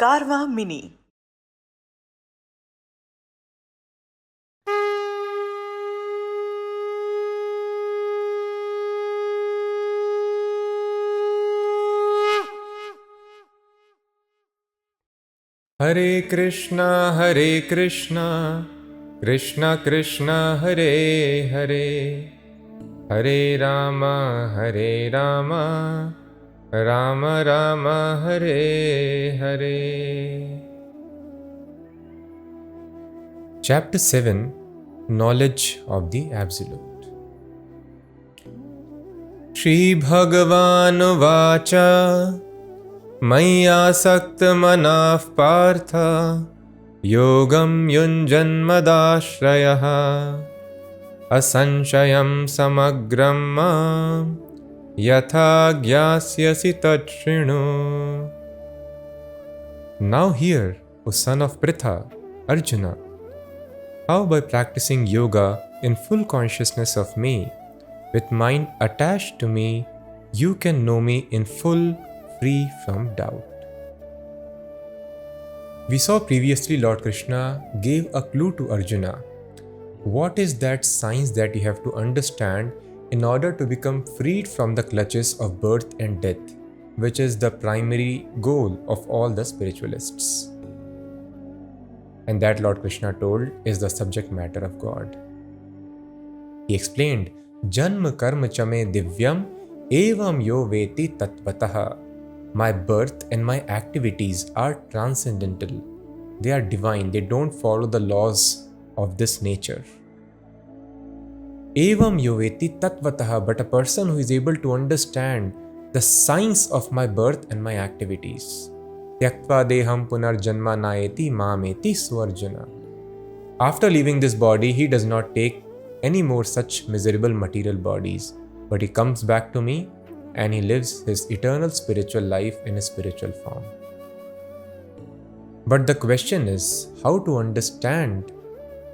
Karma Mini. Hare Krishna, Krishna Krishna, Hare Hare, Hare Rama, Rama Rama, Hare Hare. Chapter 7, Knowledge of the Absolute. Shri Bhagavan Vacha मय्यासक्तमनः Partha योगं युञ्जन्मदाश्रयः असंशयं समग्रं मां यथा ज्ञास्यसि तच्छृणु. Now hear, O son of Pritha, Arjuna, how by practicing yoga in full consciousness of me, with mind attached to me, you can know me in full, free from doubt. We saw previously Lord Krishna gave a clue to Arjuna. What is that science that you have to understand in order to become freed from the clutches of birth and death, which is the primary goal of all the spiritualists? And that Lord Krishna told is the subject matter of God. He explained, Janma karma chame divyam evam yo veti tattvataha. My birth and my activities are transcendental. They are divine. They don't follow the laws of this nature. Evam yoveti tattvataha, but a person who is able to understand the science of my birth and my activities. Tyaktva deham punarjanma naeti mameti swarjana. After leaving this body, he does not take any more such miserable material bodies, but he comes back to me and he lives his eternal spiritual life in a spiritual form. But the question is how to understand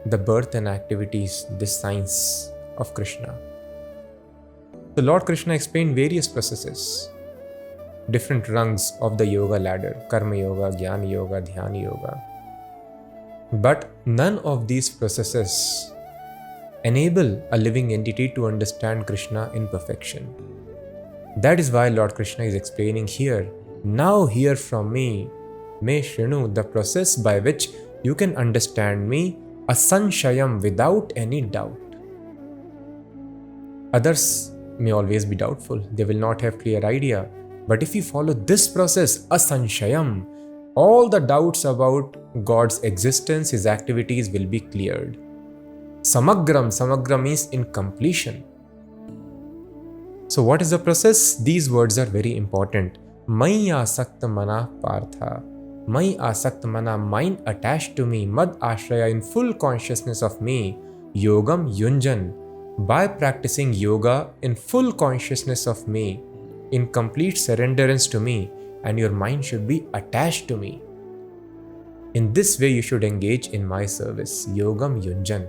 the birth and activities, this science of Krishna. So Lord Krishna explained various processes, different rungs of the yoga ladder, karma yoga, jnana yoga, dhyana yoga. But none of these processes enable a living entity to understand Krishna in perfection. That is why Lord Krishna is explaining here, now hear from me, me shrinu, the process by which you can understand me, asanshayam, without any doubt. Others may always be doubtful, they will not have clear idea. But if you follow this process, asanshayam, all the doubts about God's existence, His activities will be cleared. Samagra means in completion. So what is the process? These words are very important. Mai asakta mana partha. Mai asakta mana, mind attached to me. Mad ashraya, in full consciousness of me. Yogam yunjan. By practicing yoga in full consciousness of me, in complete surrenderance to me, and your mind should be attached to me. In this way you should engage in my service. Yogam yunjan.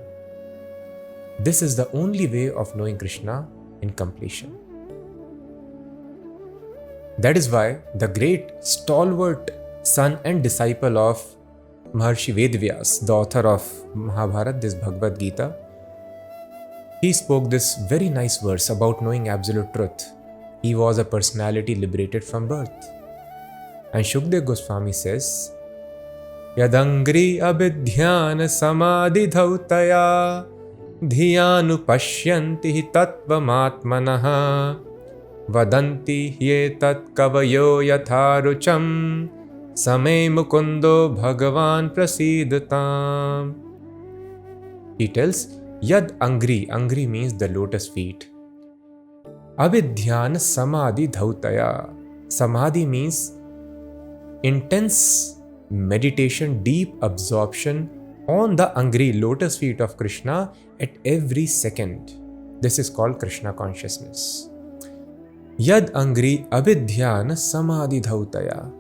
This is the only way of knowing Krishna in completion. That is why the great stalwart son and disciple of Maharshi Vedvyas, the author of Mahabharat, this Bhagavad Gita, he spoke this very nice verse about knowing absolute truth. He was a personality liberated from birth. And Shukdev Goswami says, Yadangri abidhyana samadhi dhautaya dhiyanu pashyanti tattvamatmanaha Vadanti hyetat kavayo yatharucham Same mukundo bhagavan prasidatam. He tells, Yad angri means the lotus feet. Avidhyana samadhi dhautaya. Samadhi means intense meditation, deep absorption on the angri, lotus feet of Krishna at every second. This is called Krishna consciousness. Yad angri abidhyana samadhi dhautaya.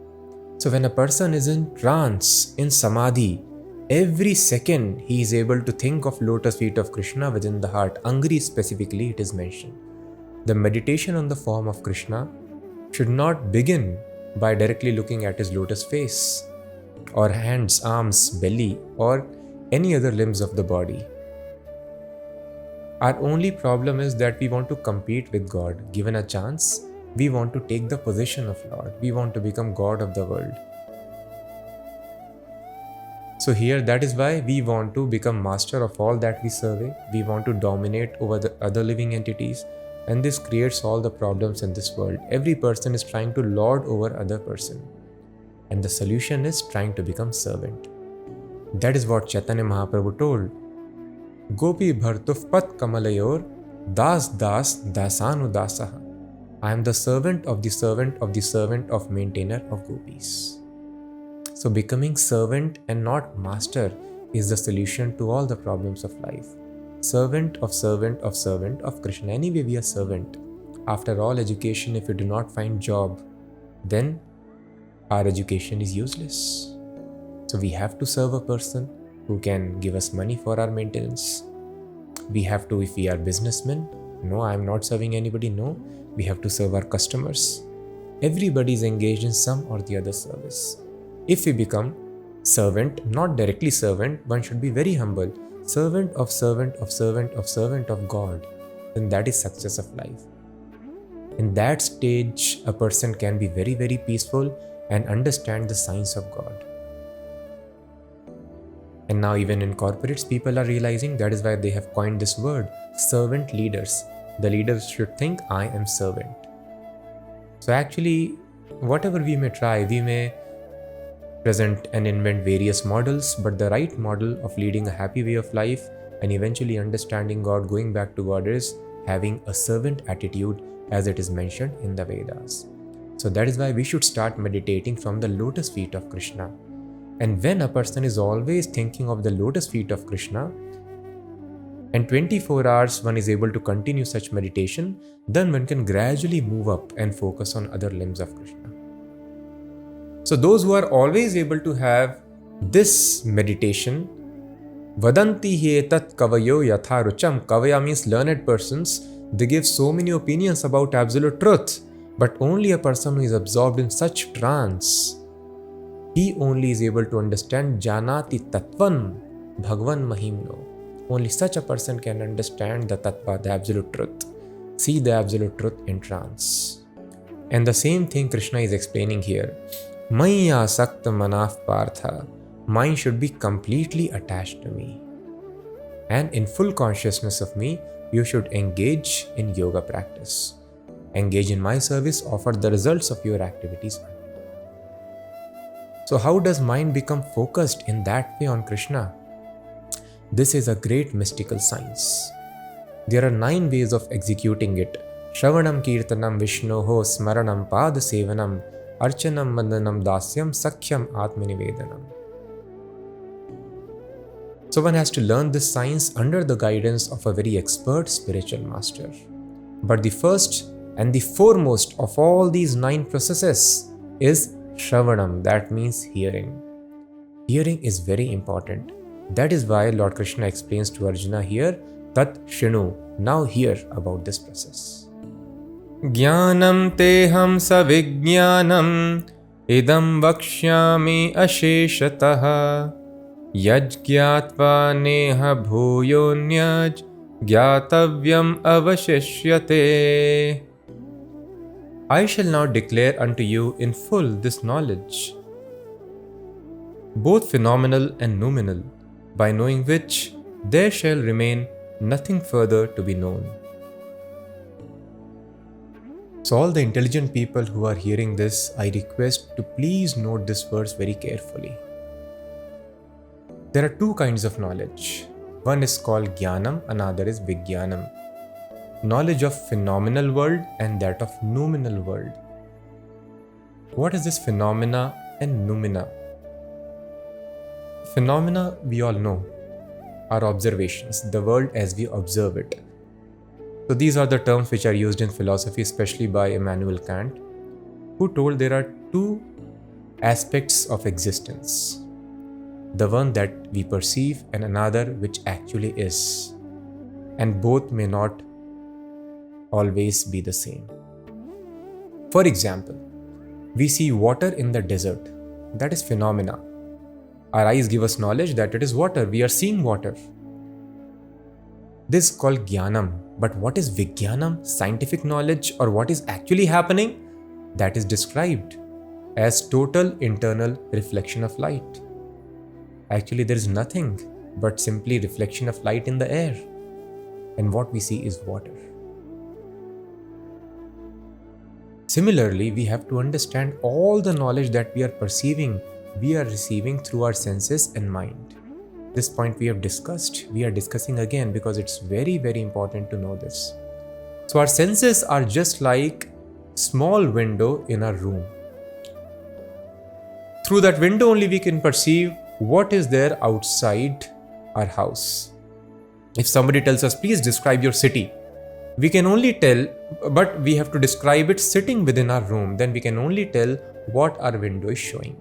So when a person is in trance, in samadhi, every second he is able to think of lotus feet of Krishna within the heart. Angri specifically it is mentioned. The meditation on the form of Krishna should not begin by directly looking at his lotus face. or hands, arms, belly, or any other limbs of the body. Our only problem is that we want to compete with God. Given a chance, we want to take the position of Lord. We want to become God of the world. So here, that is why we want to become master of all that we survey. We want to dominate over the other living entities. And this creates all the problems in this world. Every person is trying to lord over other person. And the solution is trying to become servant. That is what Chaitanya Mahaprabhu told. Gopi bhartuf pat kamalayor das das dasanu dasaha. I am the servant of the servant of the servant of maintainer of gopis. So becoming servant and not master is the solution to all the problems of life. Servant of servant of servant of Krishna. Anyway, we are servant. After all education, if you do not find job, then our education is useless. So we have to serve a person who can give us money for our maintenance. We have to, if we are businessmen, no, I am not serving anybody, no. We have to serve our customers. Everybody is engaged in some or the other service. If we become servant, not directly servant, one should be very humble. Servant of servant of servant of servant of God, then that is success of life. In that stage, a person can be very, very peaceful and understand the science of God. And now even in corporates, people are realizing that is why they have coined this word, servant leaders. The leaders should think, I am servant. So actually, whatever we may try, we may present and invent various models, but the right model of leading a happy way of life and eventually understanding God, going back to God, is having a servant attitude as it is mentioned in the Vedas. So that is why we should start meditating from the lotus feet of Krishna. And when a person is always thinking of the lotus feet of Krishna, and 24 hours one is able to continue such meditation, then one can gradually move up and focus on other limbs of Krishna. So those who are always able to have this meditation, Vadanti hi tat kavayo yatha rucham. Kavaya means learned persons. They give so many opinions about absolute truth, but only a person who is absorbed in such trance, he only is able to understand Janati Tattvan Bhagwan Mahimno. Only such a person can understand the Tattva, the absolute truth, see the absolute truth in trance. And the same thing Krishna is explaining here. Maya Sakta Manaf Partha. Mind should be completely attached to me. And in full consciousness of me, you should engage in yoga practice. Engage in my service, offer the results of your activities. So how does mind become focused in that way on Krishna? This is a great mystical science. There are 9 ways of executing it. Shravanam Kirtanam Vishnoho Smaranam Padasevanam Archanam Mandanam Dasyam Sakhyam Atmanivedanam. So one has to learn this science under the guidance of a very expert spiritual master. But the first and the foremost of all these 9 processes is Shravanam, that means hearing. Hearing is very important. That is why Lord Krishna explains to Arjuna here, Tat Shinu, now hear about this process. Jnanam teham savijnanam idam vakshyami asheshataha yajgyatva neha bhuyonyaj gyatavyam avashishyate. I shall now declare unto you in full this knowledge, both phenomenal and noumenal, by knowing which there shall remain nothing further to be known. So all the intelligent people who are hearing this, I request to please note this verse very carefully. There are 2 kinds of knowledge. One is called Jnanam, another is Vijnanam. Knowledge of phenomenal world and that of noumenal world. What is this phenomena and noumena? Phenomena we all know are observations, the world as we observe it. So these are the terms which are used in philosophy, especially by Immanuel Kant, who told there are 2 aspects of existence. The one that we perceive and another which actually is. And both may not always be the same. For example, we see water in the desert. That is phenomena. Our eyes give us knowledge that it is water. We are seeing water. This is called Jnanam. But what is Vijnanam, scientific knowledge, or what is actually happening? That is described as total internal reflection of light. Actually, there is nothing but simply reflection of light in the air. And what we see is water. Similarly, we have to understand all the knowledge that we are perceiving, we are receiving through our senses and mind. This point we have discussed, we are discussing again because it's very, very important to know this. So our senses are just like small window in our room. Through that window only we can perceive what is there outside our house. If somebody tells us, please describe your city, we can only tell, but we have to describe it sitting within our room. Then we can only tell what our window is showing.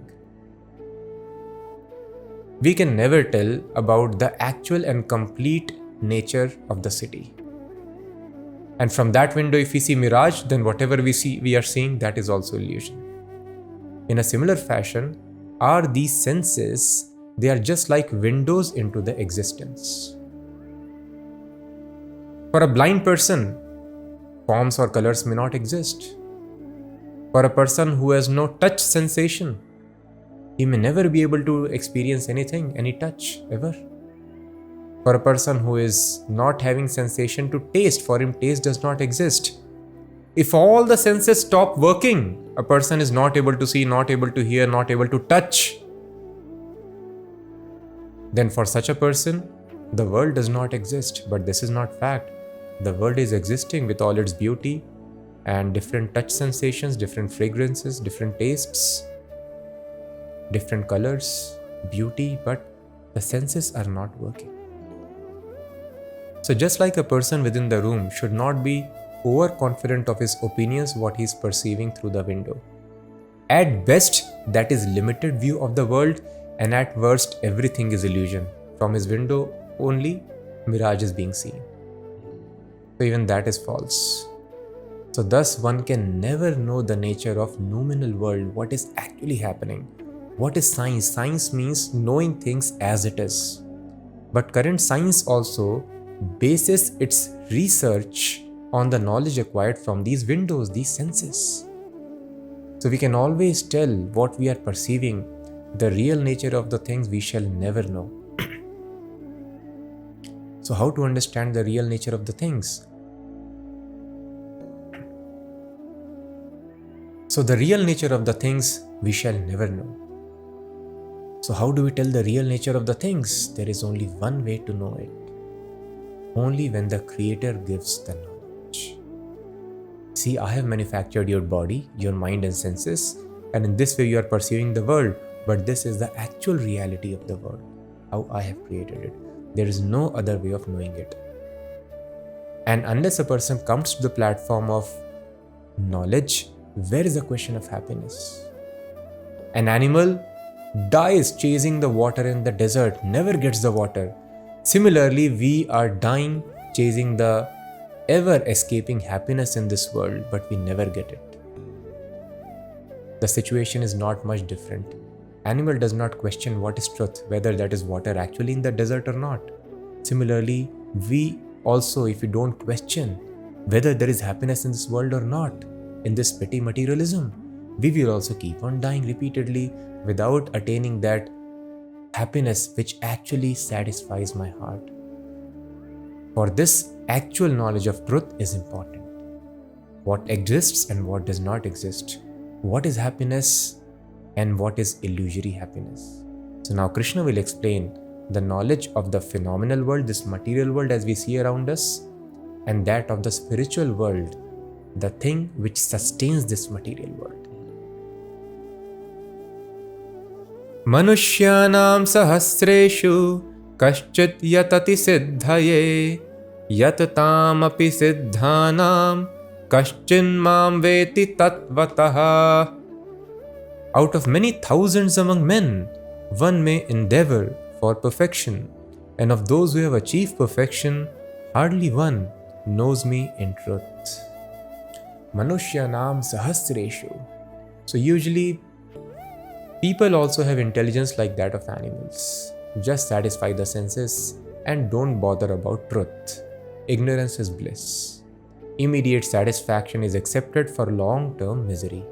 We can never tell about the actual and complete nature of the city. And from that window, if we see mirage, then whatever we are seeing, that is also illusion. In a similar fashion, are these senses, they are just like windows into the existence. For a blind person, forms or colors may not exist. For a person who has no touch sensation, he may never be able to experience anything, any touch, ever. For a person who is not having sensation to taste, for him taste does not exist. If all the senses stop working, a person is not able to see, not able to hear, not able to touch, then for such a person, the world does not exist. But this is not fact. The world is existing with all its beauty and different touch sensations, different fragrances, different tastes, different colors, beauty, but the senses are not working. So just like a person within the room should not be overconfident of his opinions, what he is perceiving through the window. At best, that is limited view of the world, and at worst, everything is illusion. From his window only, mirage is being seen. So even that is false. So thus one can never know the nature of noumenal world, what is actually happening. What is science? Science means knowing things as it is. But current science also bases its research on the knowledge acquired from these windows, these senses. So we can always tell what we are perceiving. The real nature of the things we shall never know. So how to understand the real nature of the things? So the real nature of the things we shall never know. So how do we tell the real nature of the things? There is only one way to know it. Only when the Creator gives the knowledge. See, I have manufactured your body, your mind and senses, and in this way you are perceiving the world, but this is the actual reality of the world, how I have created it. There is no other way of knowing it. And unless a person comes to the platform of knowledge, where is the question of happiness? An animal dies chasing the water in the desert, never gets the water. Similarly, we are dying chasing the ever-escaping happiness in this world, but we never get it. The situation is not much different. Animal does not question what is truth, whether that is water actually in the desert or not. Similarly, we also, if we don't question whether there is happiness in this world or not, in this petty materialism, we will also keep on dying repeatedly without attaining that happiness which actually satisfies my heart. For this, actual knowledge of truth is important. What exists and what does not exist. What is happiness and what is illusory happiness. So now Krishna will explain the knowledge of the phenomenal world, this material world as we see around us, and that of the spiritual world, the thing which sustains this material world. Manushyanam sahasreshu kaschit yatati siddhaye yatatam api siddhanam kaschin mam veti tatvataha. Out of many thousands among men, one may endeavor for perfection, and of those who have achieved perfection, hardly one knows me in truth. Manushyanam sahasreshu. So usually People also have intelligence like that of animals. Just satisfy the senses and don't bother about truth. Ignorance is bliss. Immediate satisfaction is accepted for long-term misery.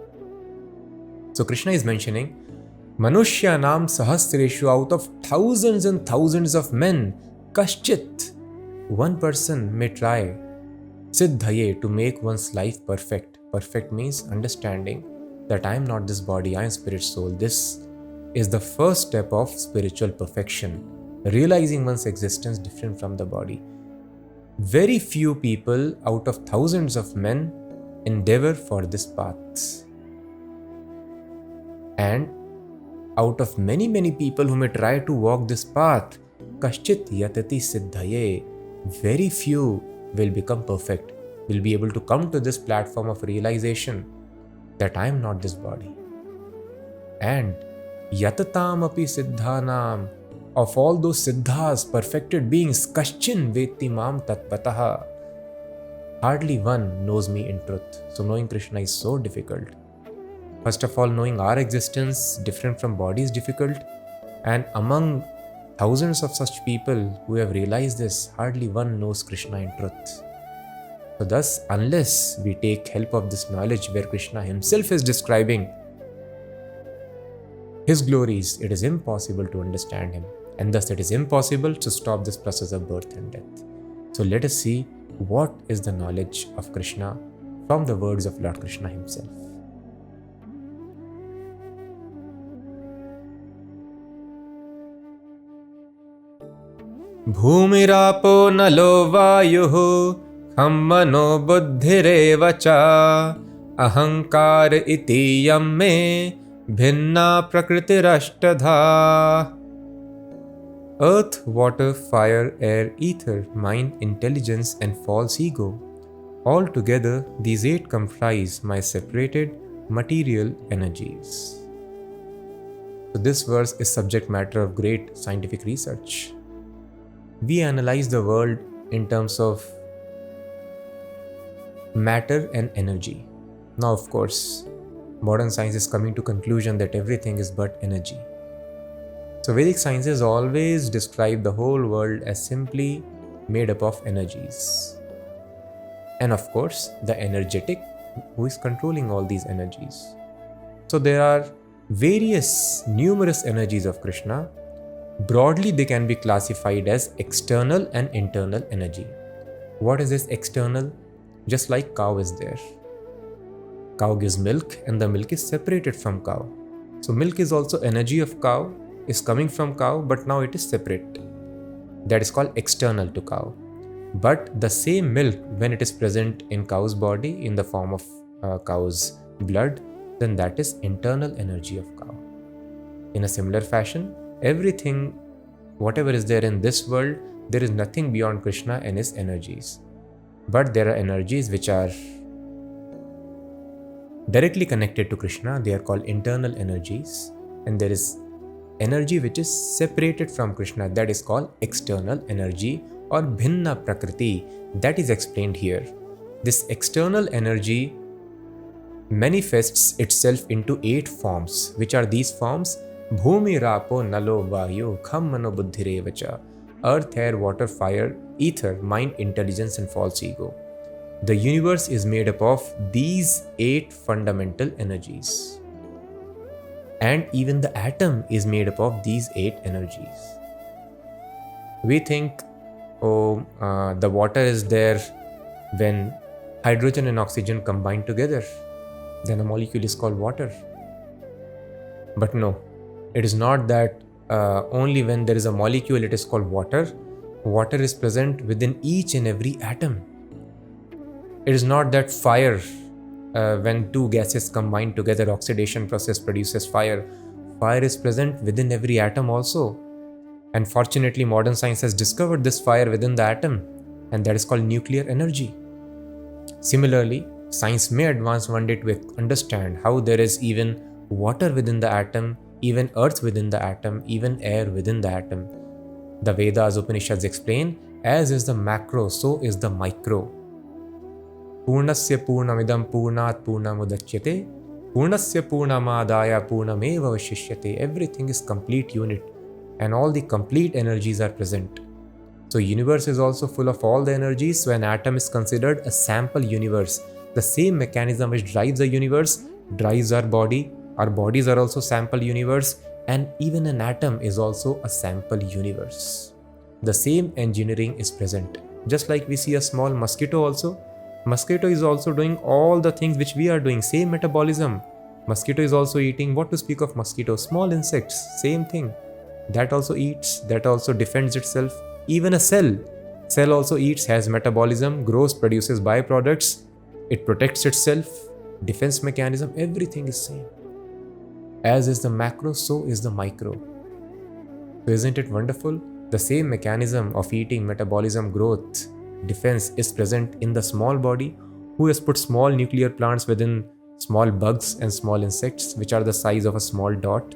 So Krishna is mentioning, Manushyanam sahasreshu, out of thousands and thousands of men, kaschit, one person may try siddhaye, to make one's life perfect. Perfect means understanding that I am not this body, I am spirit soul. This is the first step of spiritual perfection, realizing one's existence different from the body. Very few people out of thousands of men endeavor for this path. And out of many people who may try to walk this path, kaschit yatati siddhaye, very few will become perfect, will be able to come to this platform of realization that I am not this body. And yatatam api siddhanam, of all those siddhas, perfected beings, kaschin veti mam tatpataha, hardly one knows me in truth. So knowing Krishna is so difficult. First of all, knowing our existence different from body is difficult, and among thousands of such people who have realized this, hardly one knows Krishna in truth. So thus, unless we take help of this knowledge where Krishna himself is describing his glories, it is impossible to understand him, and thus it is impossible to stop this process of birth and death. So let us see what is the knowledge of Krishna from the words of Lord Krishna himself. Bhumirapo nalo vayuhu kham mano buddhirev cha ahankar iti yam me bhinna prakritirashtadha. Earth, water, fire, air, ether, mind, intelligence and false ego. Altogether, these 8 comprise my separated material energies. So this verse is subject matter of great scientific research. We analyze the world in terms of matter and energy. Now, of course, modern science is coming to conclusion that everything is but energy. So Vedic sciences always describe the whole world as simply made up of energies. And of course, the energetic who is controlling all these energies. So there are numerous energies of Krishna. Broadly, they can be classified as external and internal energy. What is this external? Just like cow is there. Cow gives milk and the milk is separated from cow. So milk is also energy of cow, is coming from cow, but now it is separate. That is called external to cow. But the same milk, when it is present in cow's body in the form of cow's blood, then that is internal energy of cow. In a similar fashion, everything, whatever is there in this world, there is nothing beyond Krishna and his energies. But there are energies which are directly connected to Krishna. They are called internal energies. And there is energy which is separated from Krishna. That is called external energy or bhinna prakriti. That is explained here. This external energy manifests itself into 8 forms. Which are these forms? Bhumi, Rapo, Nalo, Vayu, Kham, Mano, Buddhireva cha. Earth, air, water, fire, ether, mind, intelligence and false ego. The universe is made up of these 8 fundamental energies. And even the atom is made up of these 8 energies. We think, the water is there when hydrogen and oxygen combine together. Then a molecule is called water. But no, it is not that only when there is a molecule it is called water. Water is present within each and every atom. It is not that fire, when 2 gases combine together, oxidation process produces fire. Fire is present within every atom also. And fortunately, modern science has discovered this fire within the atom, and that is called nuclear energy. Similarly, science may advance one day to understand how there is even water within the atom, even earth within the atom, even air within the atom. The Vedas, Upanishads explain, as is the macro, so is the micro. Purnasya purnamidam purnat purnamudachyate Purnasya Purnamadaya Purnameva Vashishyate. Everything is complete unit and all the complete energies are present. So universe is also full of all the energies. So an atom is considered a sample universe. The same mechanism which drives the universe drives our body. Our bodies are also sample universe, and even an atom is also a sample universe. The same engineering is present. Just like we see a small mosquito also. Mosquito is also doing all the things which we are doing. Same metabolism. Mosquito is also eating, what to speak of mosquito? Small insects, same thing. That also eats, that also defends itself. Even a cell also eats, has metabolism, grows, produces byproducts. It protects itself, defense mechanism, everything is same. As is the macro, so is the micro. So isn't it wonderful? The same mechanism of eating, metabolism, growth, defense is present in the small body. Who has put small nuclear plants within small bugs and small insects, which are the size of a small dot?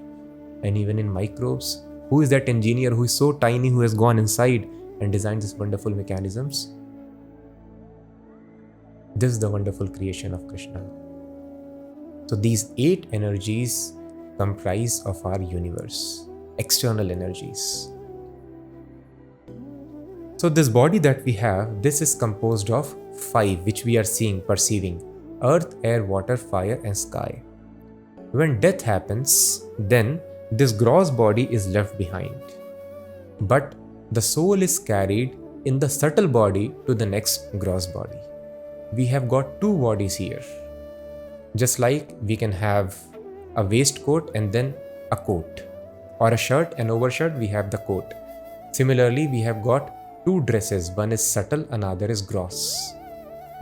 And even in microbes, who is that engineer who is so tiny, who has gone inside and designed these wonderful mechanisms? This is the wonderful creation of Krishna. So these 8 energies comprise of our universe, external energies. So this body that we have, this is composed of 5, which we are seeing, perceiving: earth, air, water, fire and sky. When death happens, then this gross body is left behind. But the soul is carried in the subtle body to the next gross body. We have got 2 bodies here. Just like we can have a waistcoat and then a coat, or a shirt and overshirt, we have the coat. Similarly, we have got 2 dresses, one is subtle, another is gross.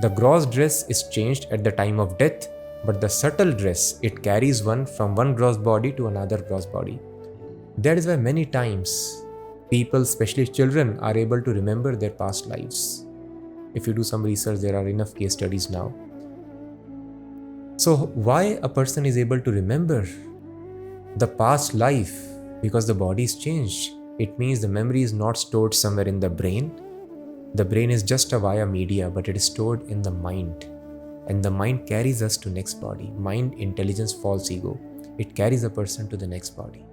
The gross dress is changed at the time of death, but the subtle dress, it carries one from one gross body to another gross body. That is why many times people, especially children, are able to remember their past lives. If you do some research, there are enough case studies now. So why a person is able to remember the past life? Because the body is changed. It means the memory is not stored somewhere in the brain. The brain is just a via media, but it is stored in the mind. And the mind carries us to next body. Mind, intelligence, false ego. It carries a person to the next body.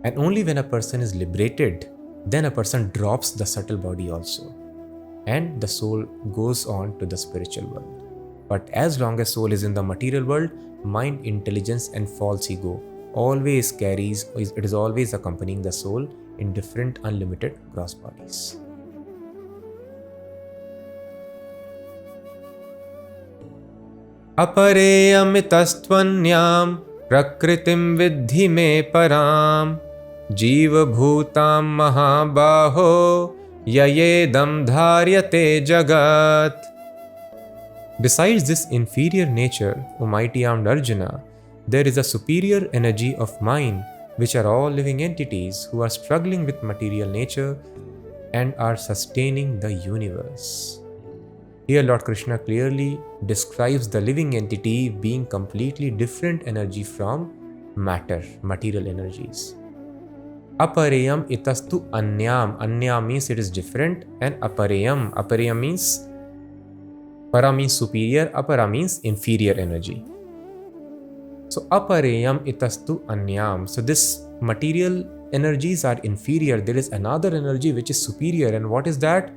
And only when a person is liberated, then a person drops the subtle body also. And the soul goes on to the spiritual world. But as long as soul is in the material world, mind, intelligence and false ego always carries, it is always accompanying the soul in different unlimited gross bodies. Apareyamitastvanyam prakritim vidhi me param jiva bhutam mahabhaho yayedam dharyate jagat. Besides this inferior nature, O mighty armed Arjuna, there is a superior energy of mind, which are all living entities who are struggling with material nature and are sustaining the universe. Here Lord Krishna clearly describes the living entity being completely different energy from matter, material energies. Apareyam itastu anyam. Anyam means it is different, and apareyam. Apareyam means, para means superior, apara means inferior energy. So apareyam itastu anyam. So this material energies are inferior. There is another energy which is superior. And what is that?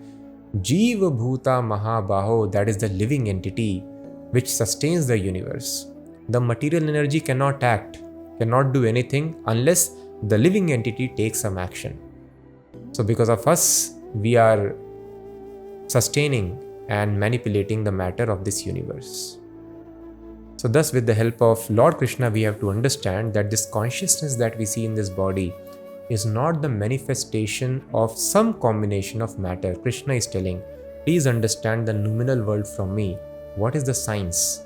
Jiva bhuta mahabhaho. That is the living entity which sustains the universe. The material energy cannot act, cannot do anything unless the living entity takes some action. So because of us, we are sustaining and manipulating the matter of this universe. So thus, with the help of Lord Krishna, we have to understand that this consciousness that we see in this body is not the manifestation of some combination of matter. Krishna is telling, please understand the noumenal world from me. What is the science?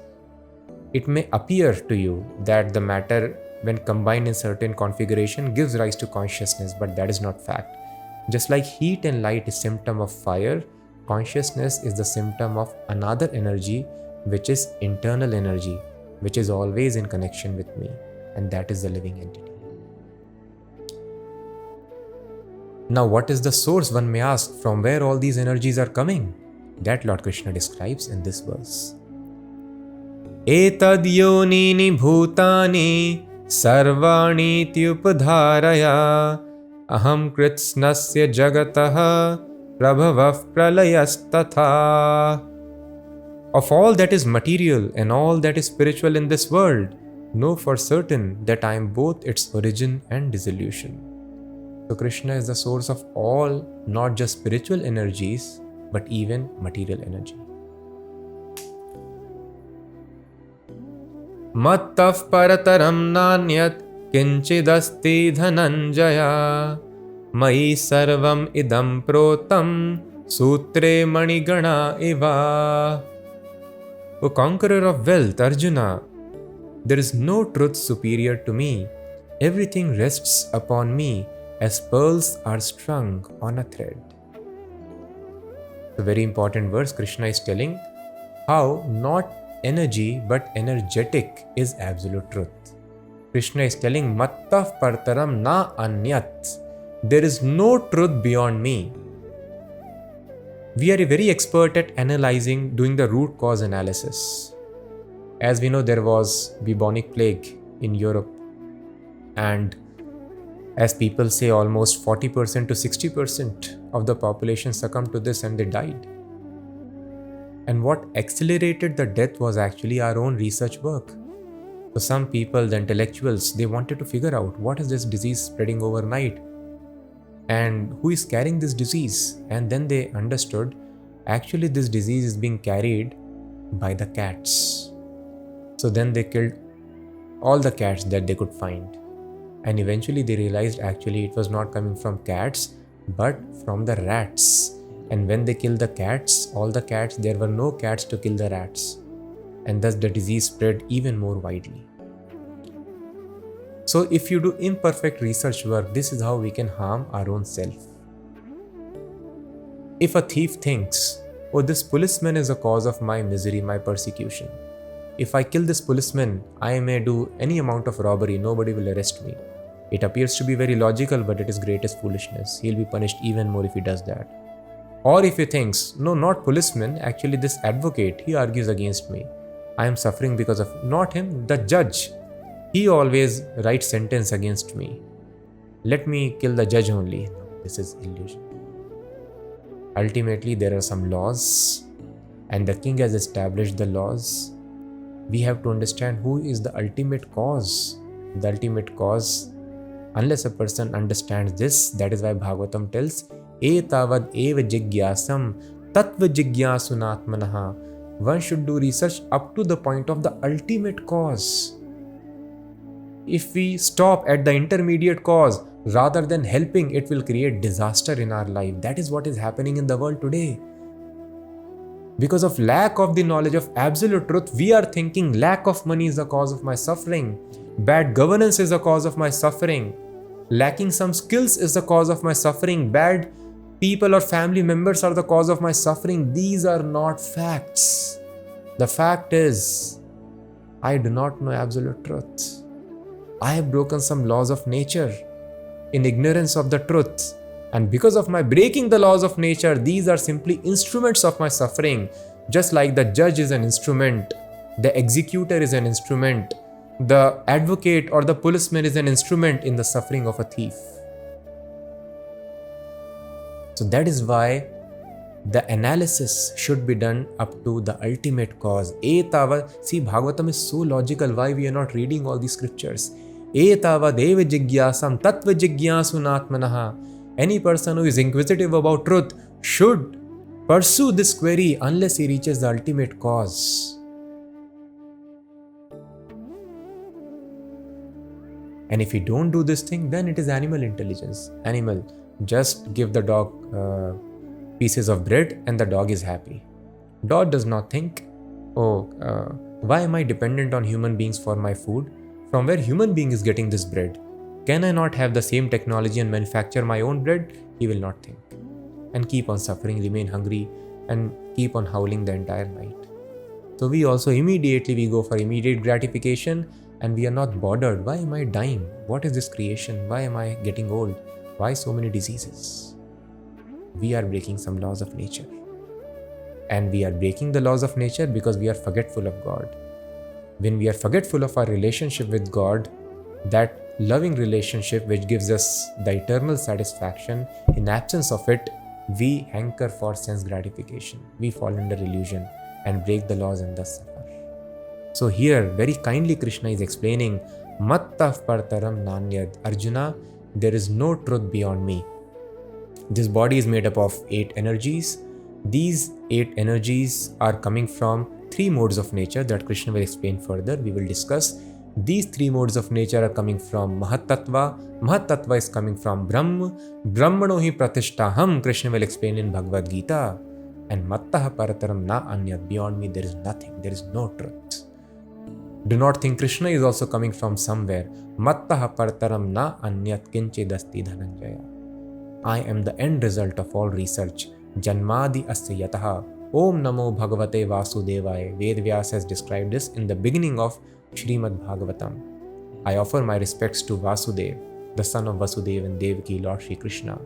It may appear to you that the matter, when combined in certain configuration, gives rise to consciousness, but that is not fact. Just like heat and light is symptom of fire, consciousness is the symptom of another energy, which is internal energy, which is always in connection with me, and that is the living entity. Now, what is the source, one may ask, from where all these energies are coming? That Lord Krishna describes in this verse. Etad yonini bhutani sarvani tyupadharaya aham kritsnasya jagatah prabhavav pralayastatha. Of all that is material and all that is spiritual in this world, know for certain that I am both its origin and dissolution. So Krishna is the source of all, not just spiritual energies, but even material energy. Mattav parataram nanyat kinchidasti dhananjaya mai sarvam idam protam sutre manigana eva. O conqueror of wealth, Arjuna, there is no truth superior to me. Everything rests upon me as pearls are strung on a thread. A very important verse. Krishna is telling how not energy but energetic is absolute truth. Krishna is telling Mattav partaram na anyat. There is no truth beyond me. We are very expert at analyzing, doing the root cause analysis. As we know, there was bubonic plague in Europe, and as people say, almost 40% to 60% of the population succumbed to this and they died. And what accelerated the death was actually our own research work. So some people, the intellectuals, they wanted to figure out what is this disease spreading overnight and who is carrying this disease. And then they understood actually this disease is being carried by the cats. So then they killed all the cats that they could find. And eventually they realized actually it was not coming from cats, but from the rats. And when they killed the cats, all the cats, there were no cats to kill the rats. And thus the disease spread even more widely. So if you do imperfect research work, this is how we can harm our own self. If a thief thinks, oh, this policeman is the cause of my misery, my persecution. If I kill this policeman, I may do any amount of robbery, nobody will arrest me. It appears to be very logical, but it is greatest foolishness. He'll be punished even more if he does that. Or if he thinks, no, not policeman, actually this advocate, he argues against me. I am suffering because of not him, the judge. He always writes sentence against me. Let me kill the judge only. No, this is illusion. Ultimately, there are some laws, and the king has established the laws. We have to understand who is the ultimate cause. The ultimate cause, unless a person understands this, that is why Bhagavatam tells, Etavad eva jigyasam tattva jigyasunatmanaha. One should do research up to the point of the ultimate cause. If we stop at the intermediate cause, rather than helping, it will create disaster in our life. That is what is happening in the world today. Because of lack of the knowledge of absolute truth, we are thinking lack of money is the cause of my suffering. Bad governance is the cause of my suffering. Lacking some skills is the cause of my suffering. Bad people or family members are the cause of my suffering. These are not facts. The fact is, I do not know absolute truth. I have broken some laws of nature in ignorance of the truth. And because of my breaking the laws of nature, these are simply instruments of my suffering. Just like the judge is an instrument, the executor is an instrument, the advocate or the policeman is an instrument in the suffering of a thief. So that is why the analysis should be done up to the ultimate cause. See, Bhagavatam is so logical. Why we are not reading all these scriptures? Etavad eva jigyasam tattva jigyasunatmanaha. Any person who is inquisitive about truth should pursue this query unless he reaches the ultimate cause. And if you don't do this thing, then it is animal intelligence. Animal, just give the dog pieces of bread and the dog is happy. Dog does not think, why am I dependent on human beings for my food? From where human being is getting this bread? Can I not have the same technology and manufacture my own bread? He will not think. And keep on suffering, remain hungry, and keep on howling the entire night. So we also immediately go for immediate gratification and we are not bothered. Why am I dying? What is this creation? Why am I getting old? Why so many diseases? We are breaking some laws of nature. And we are breaking the laws of nature because we are forgetful of God. When we are forgetful of our relationship with God, that loving relationship which gives us the eternal satisfaction, in absence of it, we hanker for sense gratification. We fall under illusion and break the laws and thus suffer. So here, very kindly Krishna is explaining, Mattah partaram nanyad. Arjuna, there is no truth beyond me. This body is made up of 8 energies. These 8 energies are coming from 3 modes of nature that Krishna will explain further. We will discuss. These 3 modes of nature are coming from Mahatattva. Mahatattva is coming from Brahma. Brahmano hi pratishtaham, Krishna will explain in Bhagavad Gita. And Mattah parataram na anyat. Beyond me there is nothing. There is no truth. Do not think Krishna is also coming from somewhere. Mattah parataram na anyat kinchedasti dhananjaya. I am the end result of all research. Janmadi asya yataha. Om Namo Bhagavate Vasudevaya. Vedvyas has described this in the beginning of Srimad Bhagavatam. I offer my respects to Vasudev, the son of Vasudeva and Devaki, Lord Shri Krishna,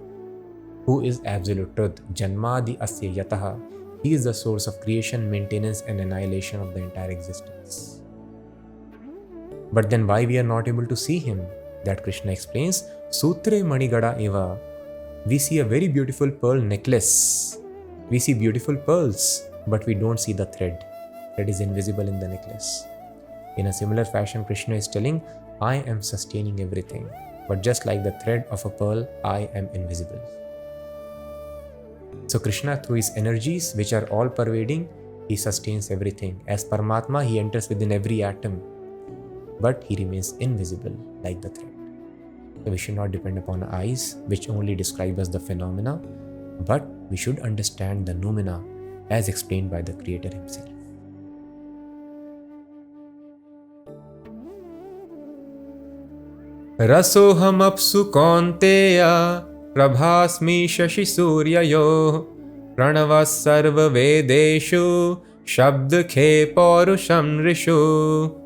who is absolute truth. Janmadi asya yataha. He is the source of creation, maintenance and annihilation of the entire existence. But then why we are not able to see him? That Krishna explains. Sutre Manigada eva. We see a very beautiful pearl necklace. We see beautiful pearls, but we don't see the thread. Thread is invisible in the necklace. In a similar fashion, Krishna is telling, I am sustaining everything. But just like the thread of a pearl, I am invisible. So Krishna, through his energies, which are all pervading, he sustains everything. As Paramatma, he enters within every atom. But he remains invisible like the thread. So we should not depend upon eyes, which only describe us the phenomena, but we should understand the noumena as explained by the Creator himself. Rasoham apsu kaunteya prabhasmi shashi suryayo pranavas sarva vedeshu shabd khe paurusham rishu.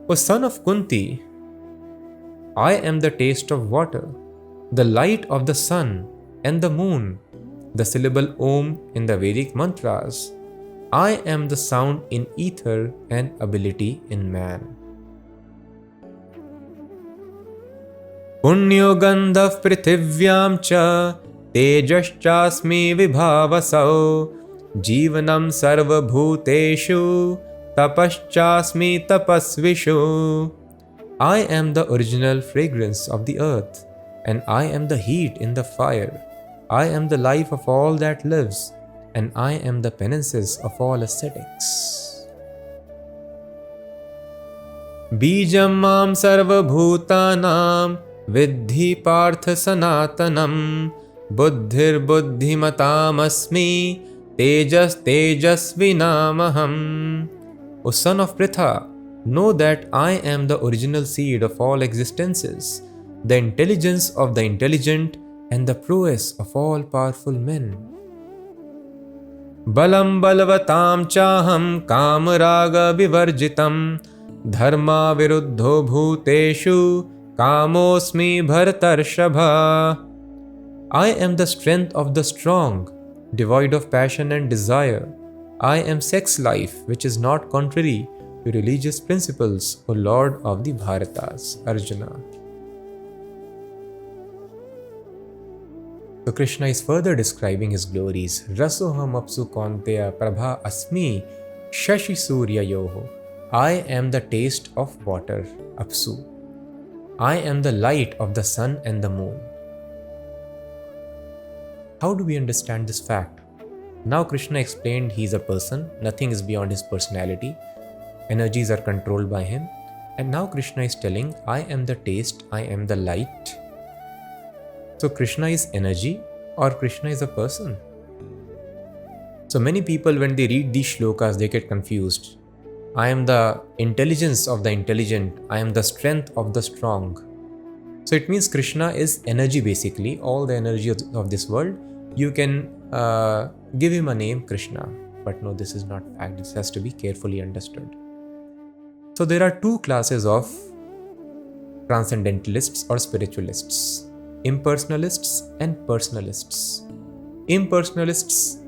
O son of Kunti, I am the taste of water, the light of the sun and the moon, the syllable Om in the Vedic mantras. I am the sound in ether and ability in man. Punyo gandhav prithivyam cha tejaschasmi vibhavasau jivanam sarva bhuteshu tapaschasmi tapasvishu. I am the original fragrance of the earth, and I am the heat in the fire. I am the life of all that lives, and I am the penances of all ascetics. Bijam mam sarva bhutanam vidhi partha sanatanam buddhir buddhimatam asmi tejas tejasvinamaham. O son of Pritha, know that I am the original seed of all existences, the intelligence of the intelligent and the prowess of all powerful men. Balam balavatam chaham kamaraga vivarjitam dharma viruddho bhuteshu kamosmi bharatarshabha. I am the strength of the strong, devoid of passion and desire. I am sex life, which is not contrary to religious principles, O Lord of the Bharatas, Arjuna. So Krishna is further describing his glories. Rasoham apsu kaunteya prabha asmi shashi surya yoho. I am the taste of water, apsu. I am the light of the sun and the moon. How do we understand this fact? Now Krishna explained he is a person, nothing is beyond his personality. Energies are controlled by him. And now Krishna is telling, I am the taste, I am the light. So Krishna is energy or Krishna is a person? So many people, when they read these shlokas, they get confused. I am the intelligence of the intelligent. I am the strength of the strong. So it means Krishna is energy basically, all the energy of this world. You can give him a name, Krishna. But no, this is not fact. This has to be carefully understood. So there are 2 classes of transcendentalists or spiritualists, impersonalists and personalists. Impersonalists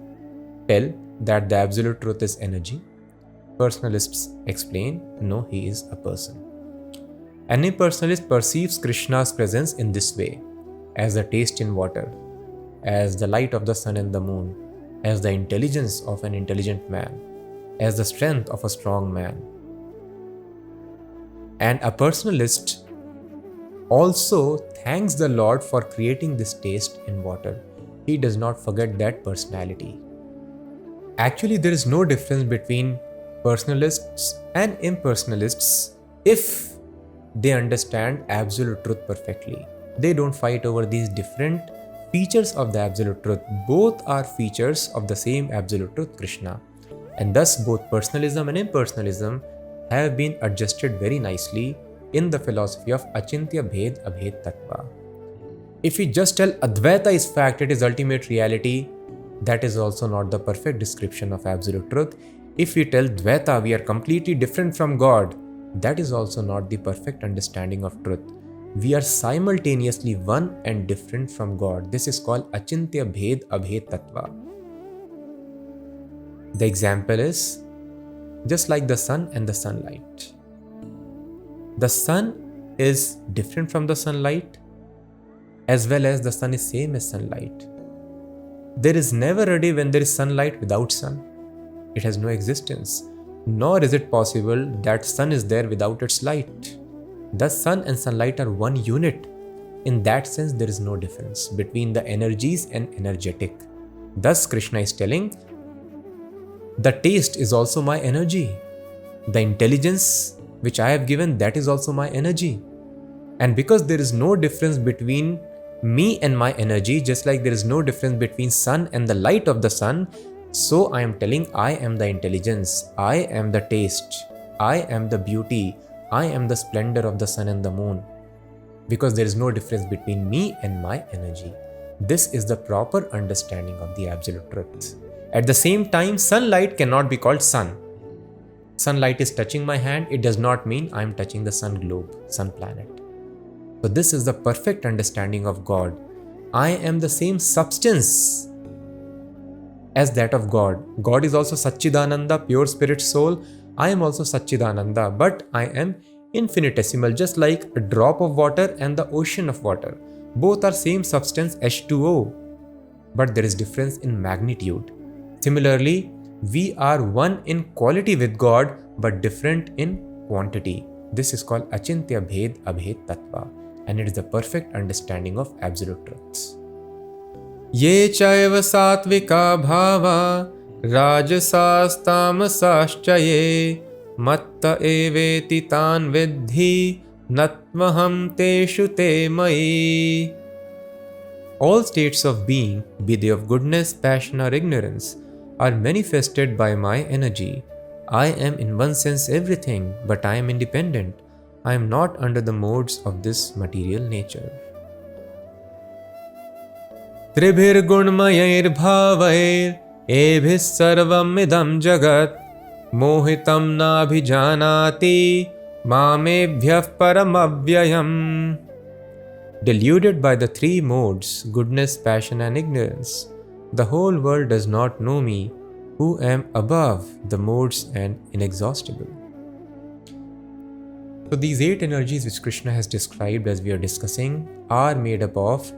tell that the absolute truth is energy. Personalists explain, no, he is a person. An impersonalist perceives Krishna's presence in this way, as the taste in water, as the light of the sun and the moon, as the intelligence of an intelligent man, as the strength of a strong man. And a personalist also thanks the Lord for creating this taste in water. He does not forget that personality. Actually, there is no difference between personalists and impersonalists if they understand absolute truth perfectly. They don't fight over these different features of the absolute truth. Both are features of the same absolute truth, Krishna. And thus both personalism and impersonalism have been adjusted very nicely in the philosophy of Achintya Bhed Abhed Tattva. If we just tell Advaita is fact, it is ultimate reality, that is also not the perfect description of absolute truth. If we tell Dvaita, we are completely different from God, that is also not the perfect understanding of truth. We are simultaneously one and different from God. This is called Achintya Bhed Abhed Tattva. The example is just like the sun and the sunlight. The sun is different from the sunlight, as well as the sun is same as sunlight. There is never a day when there is sunlight without sun. It has no existence. Nor is it possible that sun is there without its light. Thus sun and sunlight are one unit. In that sense, there is no difference between the energies and energetic. Thus Krishna is telling, the taste is also my energy. The intelligence which I have given, that is also my energy. And because there is no difference between me and my energy, just like there is no difference between sun and the light of the sun, so I am telling I am the intelligence, I am the taste, I am the beauty, I am the splendor of the sun and the moon. Because there is no difference between me and my energy. This is the proper understanding of the absolute truth. At the same time, sunlight cannot be called sun. Sunlight is touching my hand, it does not mean I am touching the sun globe, sun planet. So this is the perfect understanding of God. I am the same substance as that of God. God is also Satchidananda, pure spirit soul. I am also Satchidananda, but I am infinitesimal, just like a drop of water and the ocean of water. Both are same substance, H2O, but there is difference in magnitude. Similarly, we are one in quality with God, but different in quantity. This is called Achintya Bhed Abhed Tattva, and it is the perfect understanding of absolute truths. Ye chaiva satvika bhava rajasas tamasascha matta eveti tan vidhi natmaham teshu te mai. All states of being, be they of goodness, passion or ignorance, are manifested by my energy. I am in one sense everything, but I am independent. I am not under the modes of this material nature. Tribhir gunmayair bhavair ebhis sarvam idam jagat mohitam nabhijanati mamebhyah paramavyayam. Deluded by the three modes, goodness, passion and ignorance, the whole world does not know me, who am above the modes and inexhaustible. So these 8 energies which Krishna has described as we are discussing are made up of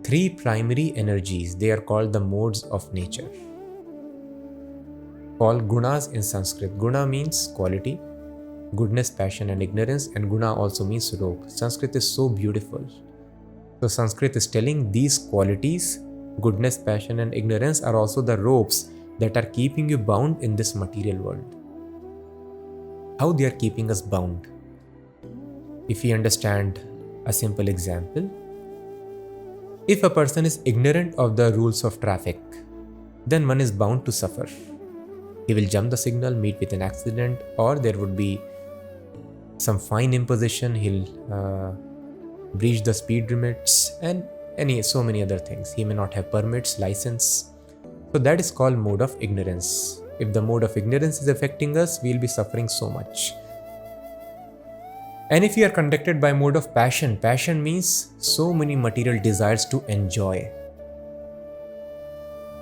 3 primary energies. They are called the modes of nature, called gunas in Sanskrit. Guna means quality, goodness, passion and ignorance, and guna also means rog. Sanskrit is so beautiful. So Sanskrit is telling these qualities, goodness, passion and ignorance, are also the ropes that are keeping you bound in this material world. How they are keeping us bound? If we understand a simple example, if a person is ignorant of the rules of traffic, then one is bound to suffer. He will jump the signal, meet with an accident, or there would be some fine imposition, he'll breach the speed limits and so many other things. He may not have permits, license. So that is called mode of ignorance. If the mode of ignorance is affecting us, we'll be suffering so much. And if we are conducted by mode of passion, passion means so many material desires to enjoy.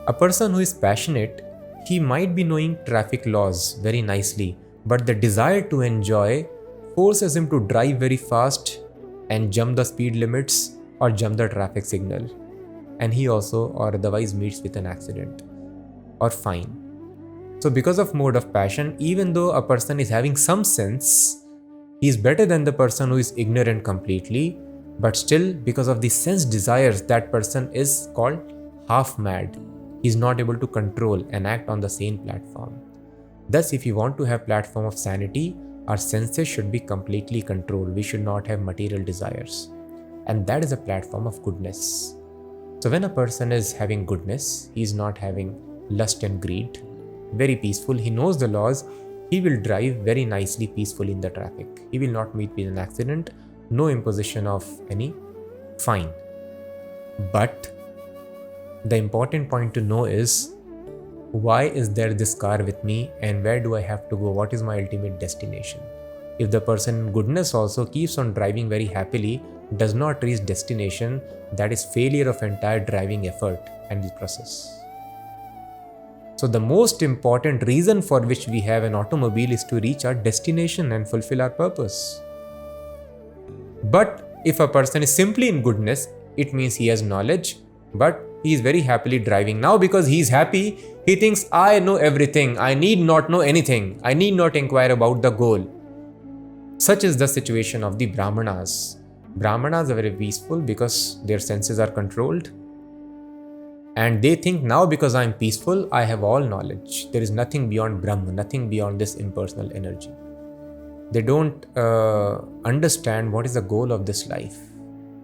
A person who is passionate He might be knowing traffic laws very nicely, but the desire to enjoy forces him to drive very fast and jump the speed limits or jump the traffic signal. And he also or otherwise meets with an accident or fine. So because of mode of passion, even though a person is having some sense, he is better than the person who is ignorant completely, but still because of the sense desires, that person is called half mad. He is not able to control and act on the same platform. Thus, if you want to have platform of sanity, our senses should be completely controlled. We should not have material desires. And that is a platform of goodness. So when a person is having goodness, he is not having lust and greed, very peaceful, he knows the laws, he will drive very nicely, peacefully in the traffic. He will not meet with an accident, no imposition of any fine. But the important point to know is, why is there this car with me and where do I have to go? What is my ultimate destination? If the person in goodness also keeps on driving very happily, does not reach destination, that is failure of entire driving effort and the process. So the most important reason for which we have an automobile is to reach our destination and fulfill our purpose. But if a person is simply in goodness, it means he has knowledge, but he is very happily driving. Now because he is happy, he thinks, I know everything, I need not know anything, I need not inquire about the goal. Such is the situation of the Brahmanas. Brahmanas are very peaceful because their senses are controlled. And they think, now because I am peaceful, I have all knowledge. There is nothing beyond Brahma, nothing beyond this impersonal energy. They don't understand what is the goal of this life.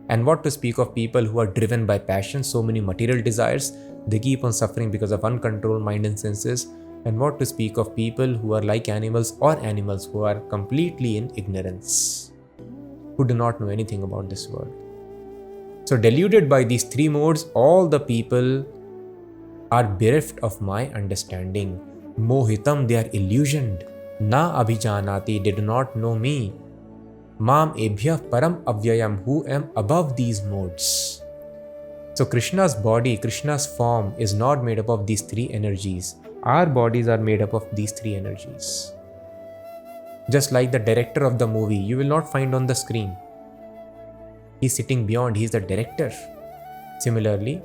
And what to speak of people who are driven by passion, so many material desires, they keep on suffering because of uncontrolled mind and senses. And what to speak of people who are like animals or animals who are completely in ignorance, who do not know anything about this world. So deluded by these three modes, all the people are bereft of my understanding. Mohitam, they are illusioned. Na abhijanati, they do not know me. Mam ebhya param avyayam, who am above these modes. So Krishna's body, Krishna's form is not made up of these three energies. Our bodies are made up of these three energies. Just like the director of the movie, you will not find on the screen. He's sitting beyond, he's the director. Similarly,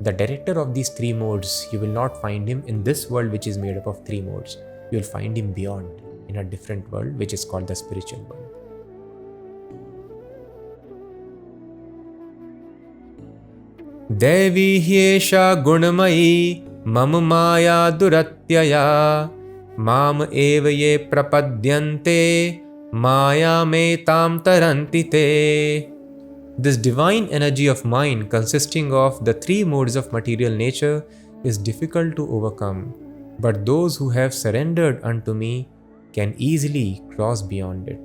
the director of these three modes, you will not find him in this world which is made up of three modes. You will find him beyond, in a different world which is called the spiritual world. Devi hyesha gunamayi mam maya duratyaya mam eva ye prapadyante maya me tam taranti te. This divine energy of mind, consisting of the three modes of material nature, is difficult to overcome, but those who have surrendered unto me can easily cross beyond it.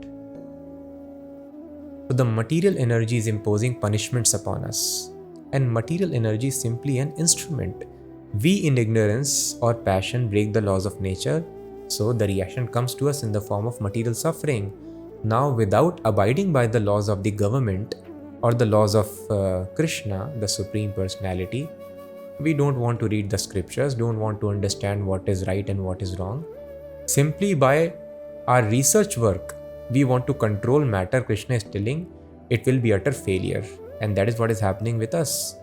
So the material energy is imposing punishments upon us, and material energy is simply an instrument. We in ignorance or passion break the laws of nature, so the reaction comes to us in the form of material suffering. Now, without abiding by the laws of the government, or the laws of Krishna, the Supreme Personality, we don't want to read the scriptures, don't want to understand what is right and what is wrong. Simply by our research work, we want to control matter. Krishna is telling it will be utter failure. And that is what is happening with us.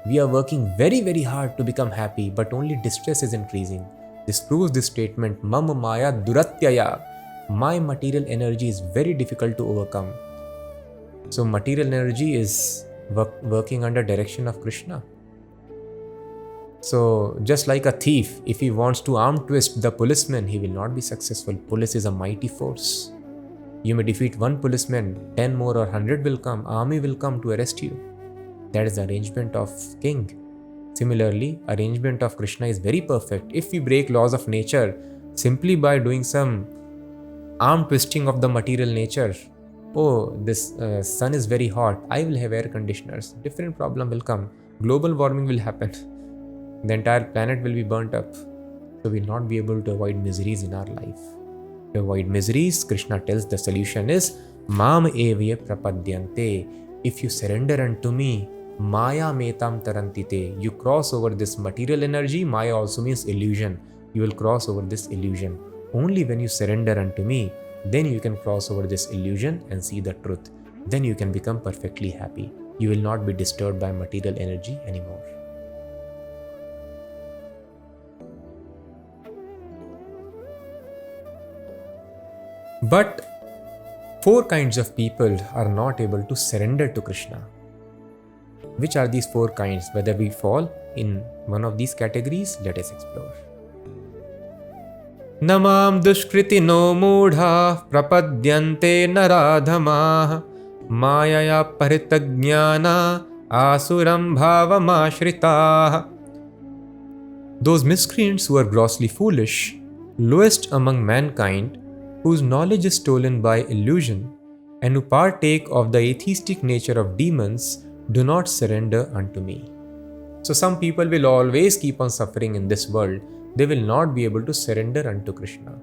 We are working very, very hard to become happy, but only distress is increasing. This proves this statement, Mam Maya Duratyaya. My material energy is very difficult to overcome. So material energy is working under direction of Krishna. So just like a thief, if he wants to arm twist the policeman, he will not be successful. Police is a mighty force. You may defeat one policeman, 10 more or 100 will come, army will come to arrest you. That is the arrangement of king. Similarly, arrangement of Krishna is very perfect. If we break laws of nature simply by doing some arm twisting of the material nature, oh, this sun is very hot, I will have air conditioners. Different problem will come. Global warming will happen. The entire planet will be burnt up. So we will not be able to avoid miseries in our life. To avoid miseries, Krishna tells the solution is Mam evya prapadyante. If you surrender unto me, Maya metam tarantite. You cross over this material energy. Maya also means illusion. you will cross over this illusion. Only when you surrender unto me, then you can cross over this illusion and see the truth. Then you can become perfectly happy. You will not be disturbed by material energy anymore. But 4 kinds of people are not able to surrender to Krishna. Which are these 4 kinds? Whether we fall in one of these categories, let us explore. Namam dushkritino mudha prapadyante naradhamah mayaya paritagnyana asuram bhavamashritah. Those miscreants who are grossly foolish, lowest among mankind, whose knowledge is stolen by illusion, and who partake of the atheistic nature of demons, do not surrender unto me. So some people will always keep on suffering in this world. They will not be able to surrender unto Krishna.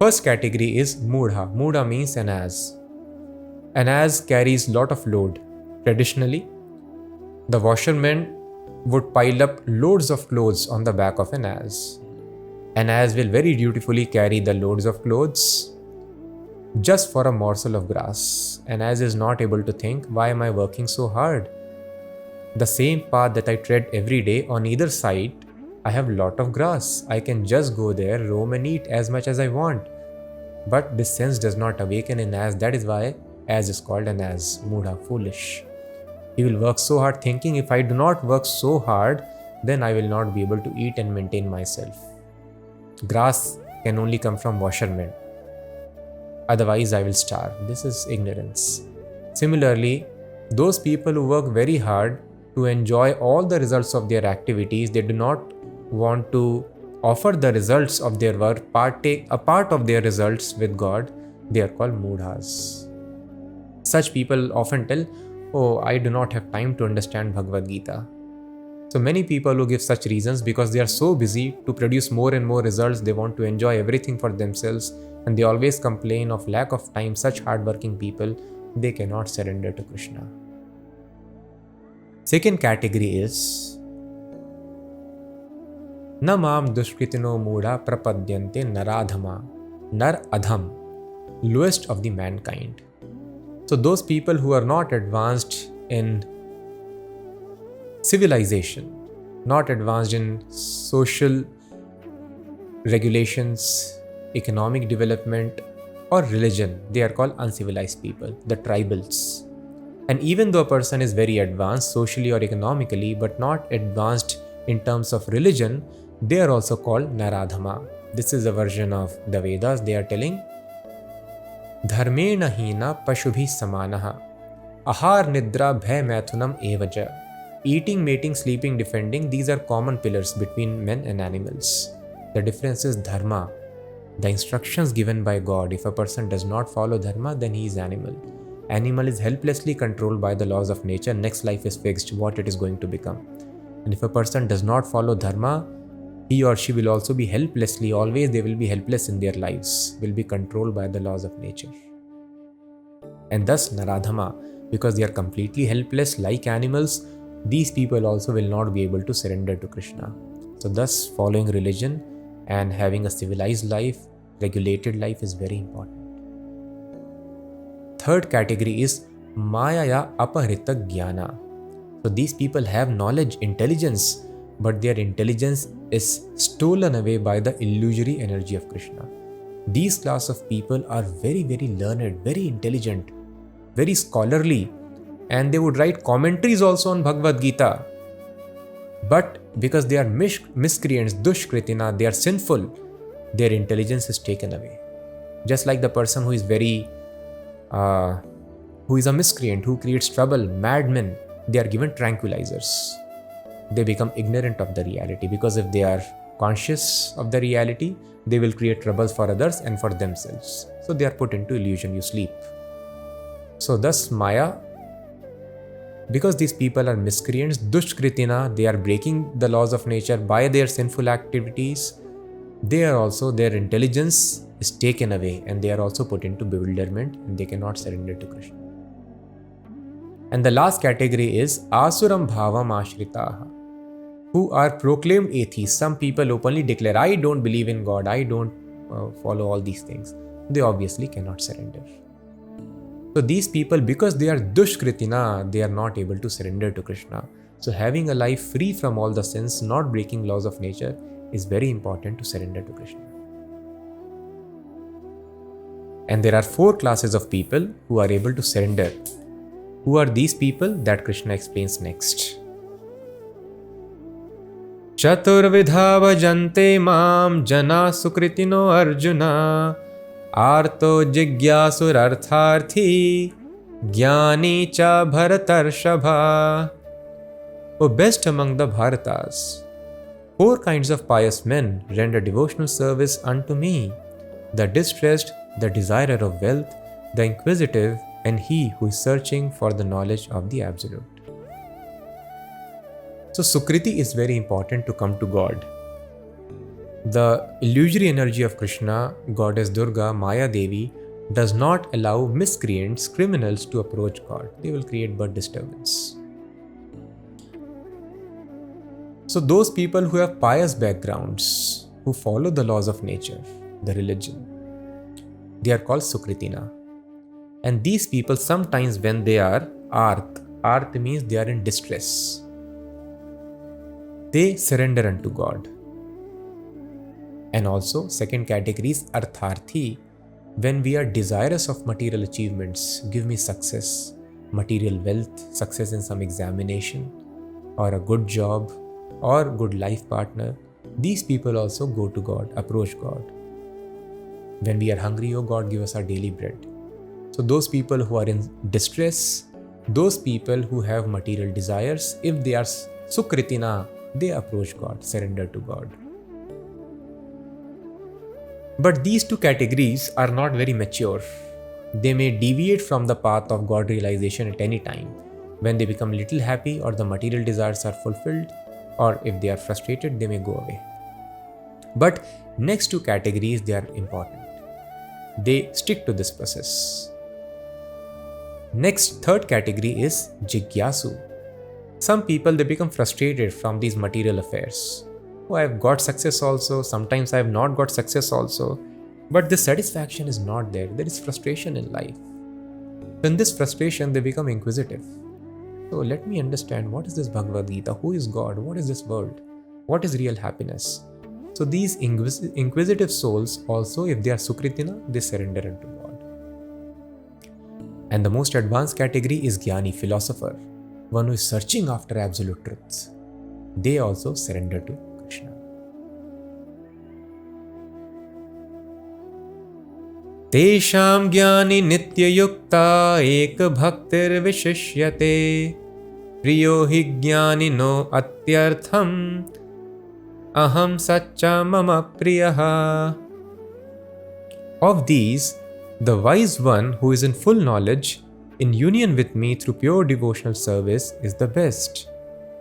First category is Mudha. Mudha means an ass. An ass carries lot of load. Traditionally, the washermen would pile up loads of clothes on the back of an ass. An ass will very dutifully carry the loads of clothes just for a morsel of grass. An ass is not able to think, why am I working so hard? The same path that I tread every day, on either side, I have lot of grass. I can just go there, roam and eat as much as I want. But this sense does not awaken in ass. That is why ass is called an ass, Mudha, foolish. He will work so hard thinking, if I do not work so hard, then I will not be able to eat and maintain myself. Grass can only come from washermen. Otherwise, I will starve. This is ignorance. Similarly, those people who work very hard to enjoy all the results of their activities, they do not want to offer the results of their work, partake a part of their results with God, they are called mudhas. Such people often tell, oh, I do not have time to understand Bhagavad Gita. So many people who give such reasons because they are so busy to produce more and more results, they want to enjoy everything for themselves, and they always complain of lack of time. Such hardworking people, they cannot surrender to Krishna. Second category is Namam dushkritino mudha prapadyante naradhama, nar adham, lowest of the mankind. So those people who are not advanced in civilization, not advanced in social regulations, economic development, or religion, they are called uncivilized people, the tribals. And even though a person is very advanced socially or economically, but not advanced in terms of religion, they are also called naradhama. This is a version of the Vedas. They are telling, dharmena hina pashubhi samanaha, ahar nidra bhay maithunam evaja. Eating, mating, sleeping, defending, these are common pillars between men and animals. The difference is dharma, the instructions given by God. If a person does not follow dharma, then he is animal. Animal is helplessly controlled by the laws of nature. Next life is fixed, what it is going to become. And if a person does not follow dharma, he or she will also be helplessly, always they will be helpless in their lives, will be controlled by the laws of nature. And thus naradhama, because they are completely helpless like animals, these people also will not be able to surrender to Krishna. So thus following religion and having a civilized life, regulated life is very important. Third category is Mayaya Aparita Jnana. So these people have knowledge, intelligence, but their intelligence is stolen away by the illusory energy of Krishna. These class of people are very, very learned, very intelligent, very scholarly, and they would write commentaries also on Bhagavad Gita. But because they are miscreants, dushkritina, they are sinful, their intelligence is taken away. Just like the person who is who is a miscreant, who creates trouble, madmen, they are given tranquilizers. They become ignorant of the reality, because if they are conscious of the reality, they will create troubles for others and for themselves. So they are put into illusion, you sleep. So thus Maya, because these people are miscreants, dushkritina, they are breaking the laws of nature by their sinful activities, they are also, their intelligence is taken away and they are also put into bewilderment and they cannot surrender to Krishna. And the last category is Asuram Bhavam Ashritaha, who are proclaimed atheists. Some people openly declare, I don't believe in God, I don't follow all these things. They obviously cannot surrender. So these people, because they are dushkritina, they are not able to surrender to Krishna. So having a life free from all the sins, not breaking laws of nature, is very important to surrender to Krishna. And there are 4 classes of people who are able to surrender. Who are these people? That Krishna explains next. Chaturvidha bhajante mam jana sukritino arjuna arto jigyasur artharthi jnani cha bharatarshabha. O best among the Bharatas, 4 kinds of pious men render devotional service unto me: the distressed, the desirer of wealth, the inquisitive, and he who is searching for the knowledge of the Absolute. So Sukriti is very important to come to God. The illusory energy of Krishna, Goddess Durga, Maya Devi, does not allow miscreants, criminals to approach God. They will create birth disturbance. So those people who have pious backgrounds, who follow the laws of nature, the religion, they are called Sukritina. And these people, sometimes when they are Arth means they are in distress, they surrender unto God. And also, second category is Artharthi. When we are desirous of material achievements, give me success, material wealth, success in some examination, or a good job, or good life partner, these people also go to God, approach God. When we are hungry, oh God, give us our daily bread. So those people who are in distress, those people who have material desires, if they are Sukritina, they approach God, surrender to God. But these 2 categories are not very mature. They may deviate from the path of God realization at any time. When they become little happy or the material desires are fulfilled, or if they are frustrated, they may go away. But next 2 categories, they are important. They stick to this process. Next, third category is Jigyasu. Some people, they become frustrated from these material affairs. Oh, I have got success also, sometimes I have not got success also, but the satisfaction is not there. There is frustration in life. In this frustration, they become inquisitive. So let me understand, what is this Bhagavad Gita? Who is God? What is this world? What is real happiness? So these inquisitive souls also, if they are Sukritina, they surrender unto God. And the most advanced category is Jnani, philosopher, one who is searching after absolute truths. They also surrender to Krishna. Tesham jnani nitya yukta ek bhaktir vishishyate priyo hi jnani no atyartham aham sacha mama priyaha. Of these, the wise one who is in full knowledge, in union with me through pure devotional service, is the best.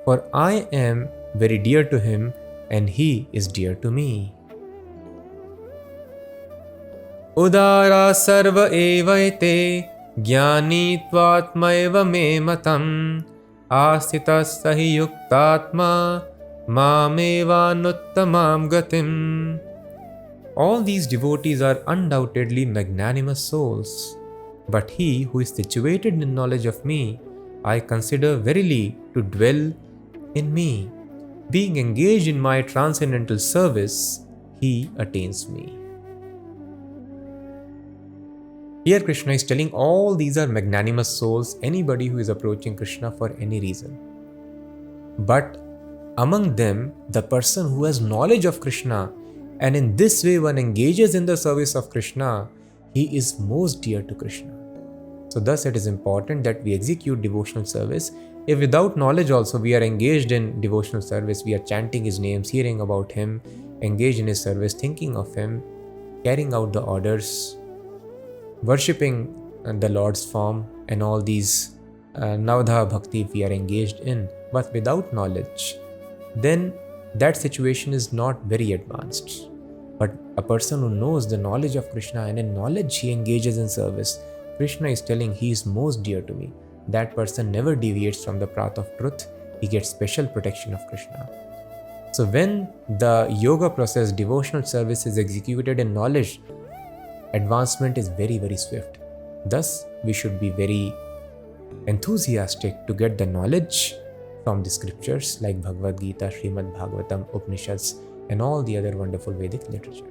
For I am very dear to him and he is dear to me. Udara sarva evaite jnani tvatmaiva me matam asitas sahi yuktatma mameva nuttamam gatim. All these devotees are undoubtedly magnanimous souls, but he who is situated in knowledge of me, I consider verily to dwell in me. Being engaged in my transcendental service, he attains me. Here Krishna is telling all these are magnanimous souls, anybody who is approaching Krishna for any reason. But among them, the person who has knowledge of Krishna, and in this way one engages in the service of Krishna, he is most dear to Krishna. So thus it is important that we execute devotional service. If without knowledge also we are engaged in devotional service, we are chanting his names, hearing about him, engaged in his service, thinking of him, carrying out the orders, worshipping the Lord's form, and all these Navadha Bhakti we are engaged in, but without knowledge, then that situation is not very advanced. But a person who knows the knowledge of Krishna and in knowledge he engages in service, Krishna is telling he is most dear to me. That person never deviates from the path of truth. He gets special protection of Krishna. So when the yoga process, devotional service is executed in knowledge, advancement is very, very swift. Thus, we should be very enthusiastic to get the knowledge from the scriptures like Bhagavad Gita, Srimad Bhagavatam, Upanishads, and all the other wonderful Vedic literatures.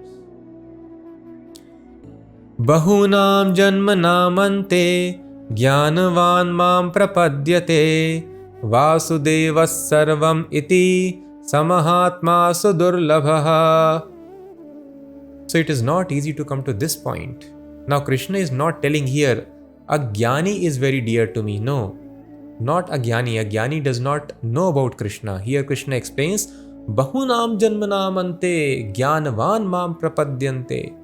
Bahunam janmanamante jnanavan mam prapadyate vasudevas sarvam iti samahatma sudurlabha. So it is not easy to come to this point. Now Krishna is not telling here, a jnani is very dear to me. No, not a jnani. A jnani does not know about Krishna. Here Krishna explains, Bahunam janmanamante jnanavan mam prapadyante.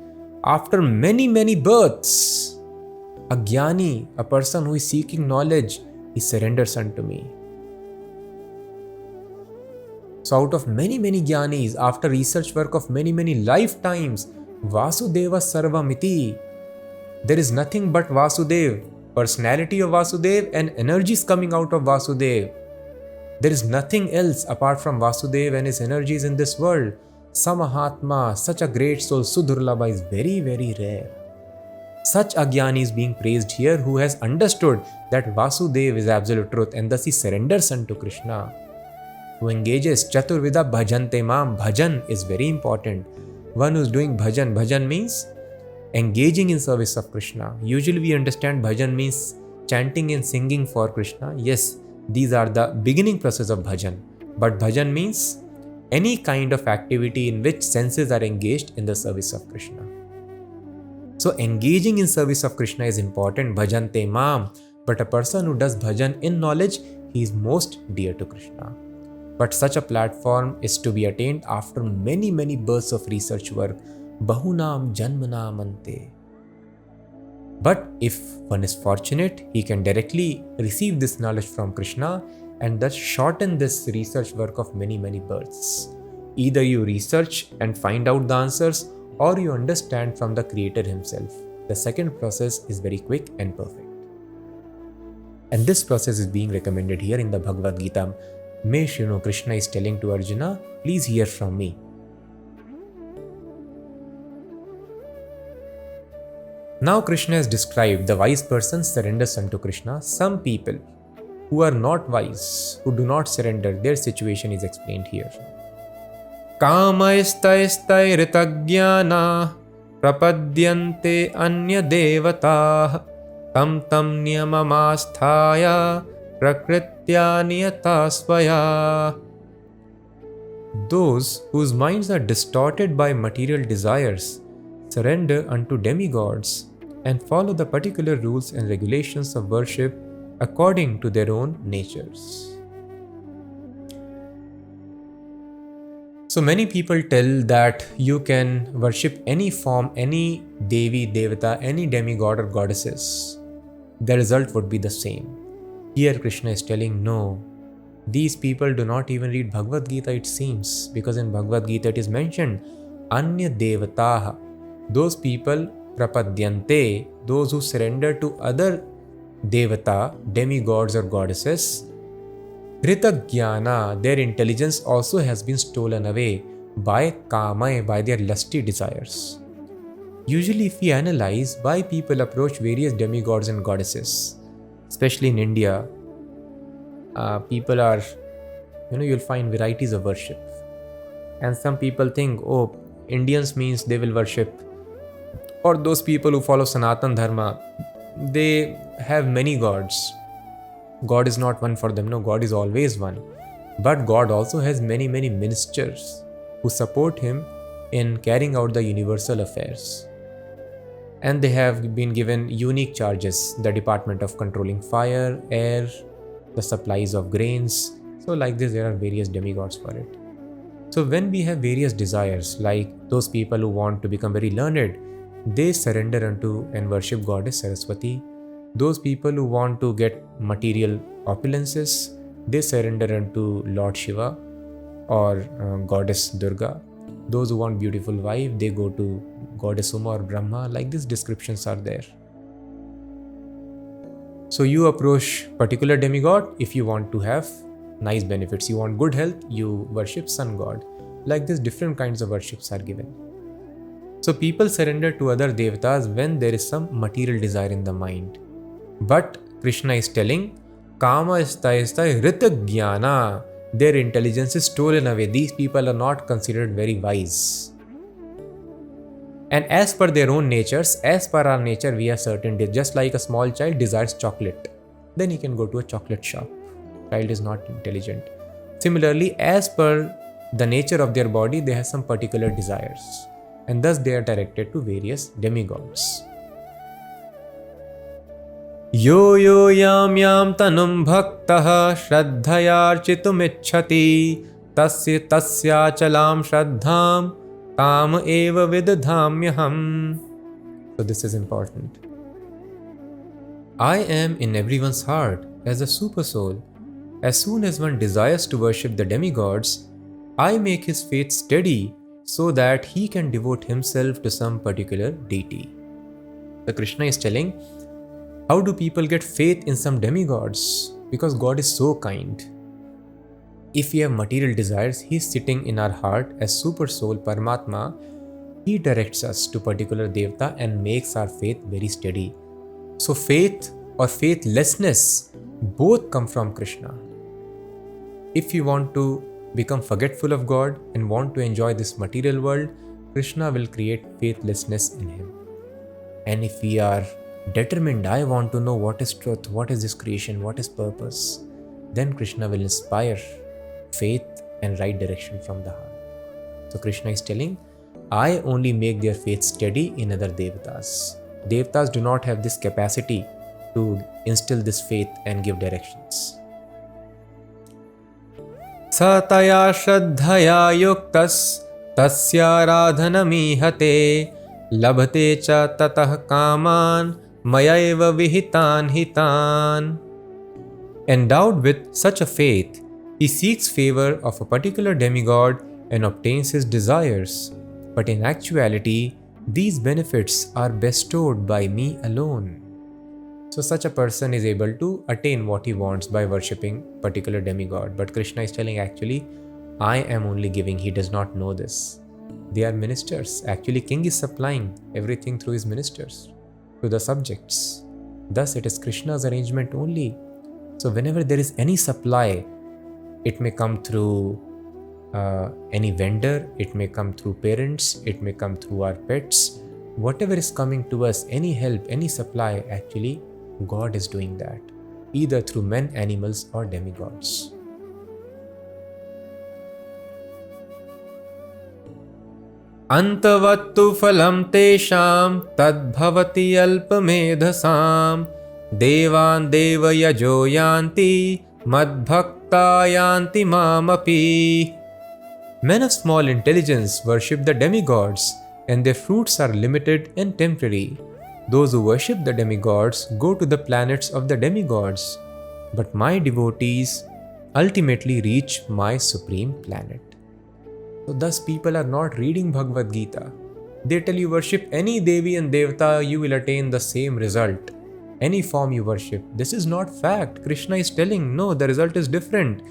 After many, many births, a jnani, a person who is seeking knowledge, he surrenders unto me. So out of many, many jnanis, after research work of many, many lifetimes, Vasudeva Sarvamiti, there is nothing but Vasudev, personality of Vasudev and energies coming out of Vasudev. There is nothing else apart from Vasudev and his energies in this world. Samahatma, such a great soul, Sudurlabha, is very, very rare. Such a jnani is being praised here who has understood that Vasudev is absolute truth and thus he surrenders unto Krishna. Who engages Chaturvida Bhajante Mam. Bhajan is very important. One who is doing bhajan. Bhajan means engaging in service of Krishna. Usually we understand bhajan means chanting and singing for Krishna. Yes, these are the beginning process of bhajan. But bhajan means any kind of activity in which senses are engaged in the service of Krishna. So engaging in service of Krishna is important. Bhajante Mam. But a person who does bhajan in knowledge, he is most dear to Krishna. But such a platform is to be attained after many, many births of research work. Bahunam janmanamante. But if one is fortunate, he can directly receive this knowledge from Krishna and thus shorten this research work of many, many births. Either you research and find out the answers, or you understand from the Creator himself. The second process is very quick and perfect. And this process is being recommended here in the Bhagavad Gita. Krishna is telling to Arjuna, please hear from me. Now Krishna has described the wise person surrenders unto Krishna. Some people who are not wise, who do not surrender, their situation is explained here. Kamaistai ritagyana prapadyante anya devatah tam niyamamasthaya prakritya niyata svaya. Those whose minds are distorted by material desires surrender unto demigods and follow the particular rules and regulations of worship according to their own natures. So many people tell that you can worship any form, any Devi, Devata, any demigod or goddesses. The result would be the same. Here Krishna is telling, no, these people do not even read Bhagavad Gita, it seems, because in Bhagavad Gita it is mentioned, Anya Devataha, those people, Prapadyante, those who surrender to other Devata, demigods or goddesses, Ritagyana, their intelligence also has been stolen away by Kamai, by their lusty desires. Usually if we analyze why people approach various demigods and goddesses, especially in India, people are, you'll find varieties of worship. And some people think, oh, Indians means they will worship, or those people who follow Sanatan Dharma, they have many gods. God is not one for them. No, God is always one. But God also has many, many ministers who support him in carrying out the universal affairs. And they have been given unique charges, the department of controlling fire, air, the supplies of grains. So like this, there are various demigods for it. So when we have various desires, like those people who want to become very learned, they surrender unto and worship Goddess Saraswati. Those people who want to get material opulences, they surrender unto Lord Shiva or Goddess Durga. Those who want beautiful wife, they go to Goddess Uma or Brahma. Like these descriptions are there. So you approach particular demigod if you want to have nice benefits. You want good health, you worship sun god. Like this, different kinds of worships are given. So people surrender to other devatas when there is some material desire in the mind. But Krishna is telling, Kama istha rita jnana. Their intelligence is stolen away. These people are not considered very wise. And as per their own natures, as per our nature, we are certain. Just like a small child desires chocolate, then he can go to a chocolate shop. Child is not intelligent. Similarly, as per the nature of their body, they have some particular desires. And thus they are directed to various demigods. Yo yo yam yam tanum bhaktaha shraddhayarchitum ichhati tasya tasya chalam shraddham tam eva vidadhamyaham. So this is important. I am in everyone's heart as a super soul. As soon as one desires to worship the demigods, I make his faith steady so that he can devote himself to some particular deity. So Krishna is telling, how do people get faith in some demigods? Because God is so kind. If we have material desires, He is sitting in our heart as super soul Paramatma. He directs us to particular devata and makes our faith very steady. So faith or faithlessness both come from Krishna. If you want to become forgetful of God and want to enjoy this material world, Krishna will create faithlessness in him. And if we are determined, I want to know what is truth, what is this creation, what is purpose, then Krishna will inspire faith and right direction from the heart. So Krishna is telling, I only make their faith steady in other devatas. Devatas do not have this capacity to instill this faith and give directions. Sataya shraddhaya yuktas tasya radhanamihate labhate cha tatah kaman mayaiva vihitan hitan. Endowed with such a faith, he seeks favor of a particular demigod and obtains his desires. But in actuality, these benefits are bestowed by me alone. So such a person is able to attain what he wants by worshipping particular demigod. But Krishna is telling, actually, I am only giving. He does not know this. They are ministers. Actually, king is supplying everything through his ministers to the subjects. Thus, it is Krishna's arrangement only. So whenever there is any supply, it may come through any vendor, it may come through parents, it may come through our pets. Whatever is coming to us, any help, any supply, actually, God is doing that, either through men, animals, or demigods. Antavattu phalam tesham tadbhavati alpamedhasam devan deva yajo yanti madbhakta yanti mamapi. Men of small intelligence worship the demigods, and their fruits are limited and temporary. Those who worship the demigods go to the planets of the demigods, but my devotees ultimately reach my supreme planet. So thus people are not reading Bhagavad Gita. They tell you worship any Devi and Devata, you will attain the same result. Any form you worship. This is not fact. Krishna is telling, no, the result is different.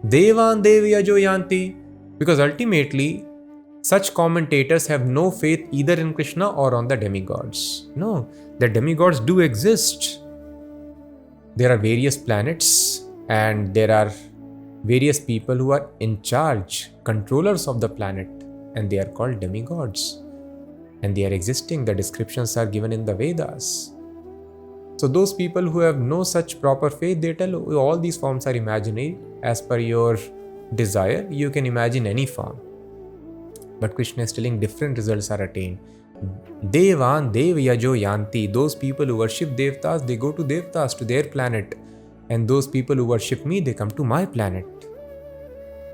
Devan Devya jo yanti. Because ultimately, such commentators have no faith either in Krishna or on the demigods. No, the demigods do exist. There are various planets and there are various people who are in charge, controllers of the planet, and they are called demigods. And they are existing. The descriptions are given in the Vedas. So those people who have no such proper faith, they tell all these forms are imaginary. As per your desire, you can imagine any form. But Krishna is telling different results are attained. Devan Devyajo Yanti. Those people who worship Devtas, they go to Devtas, to their planet. And those people who worship me, they come to my planet.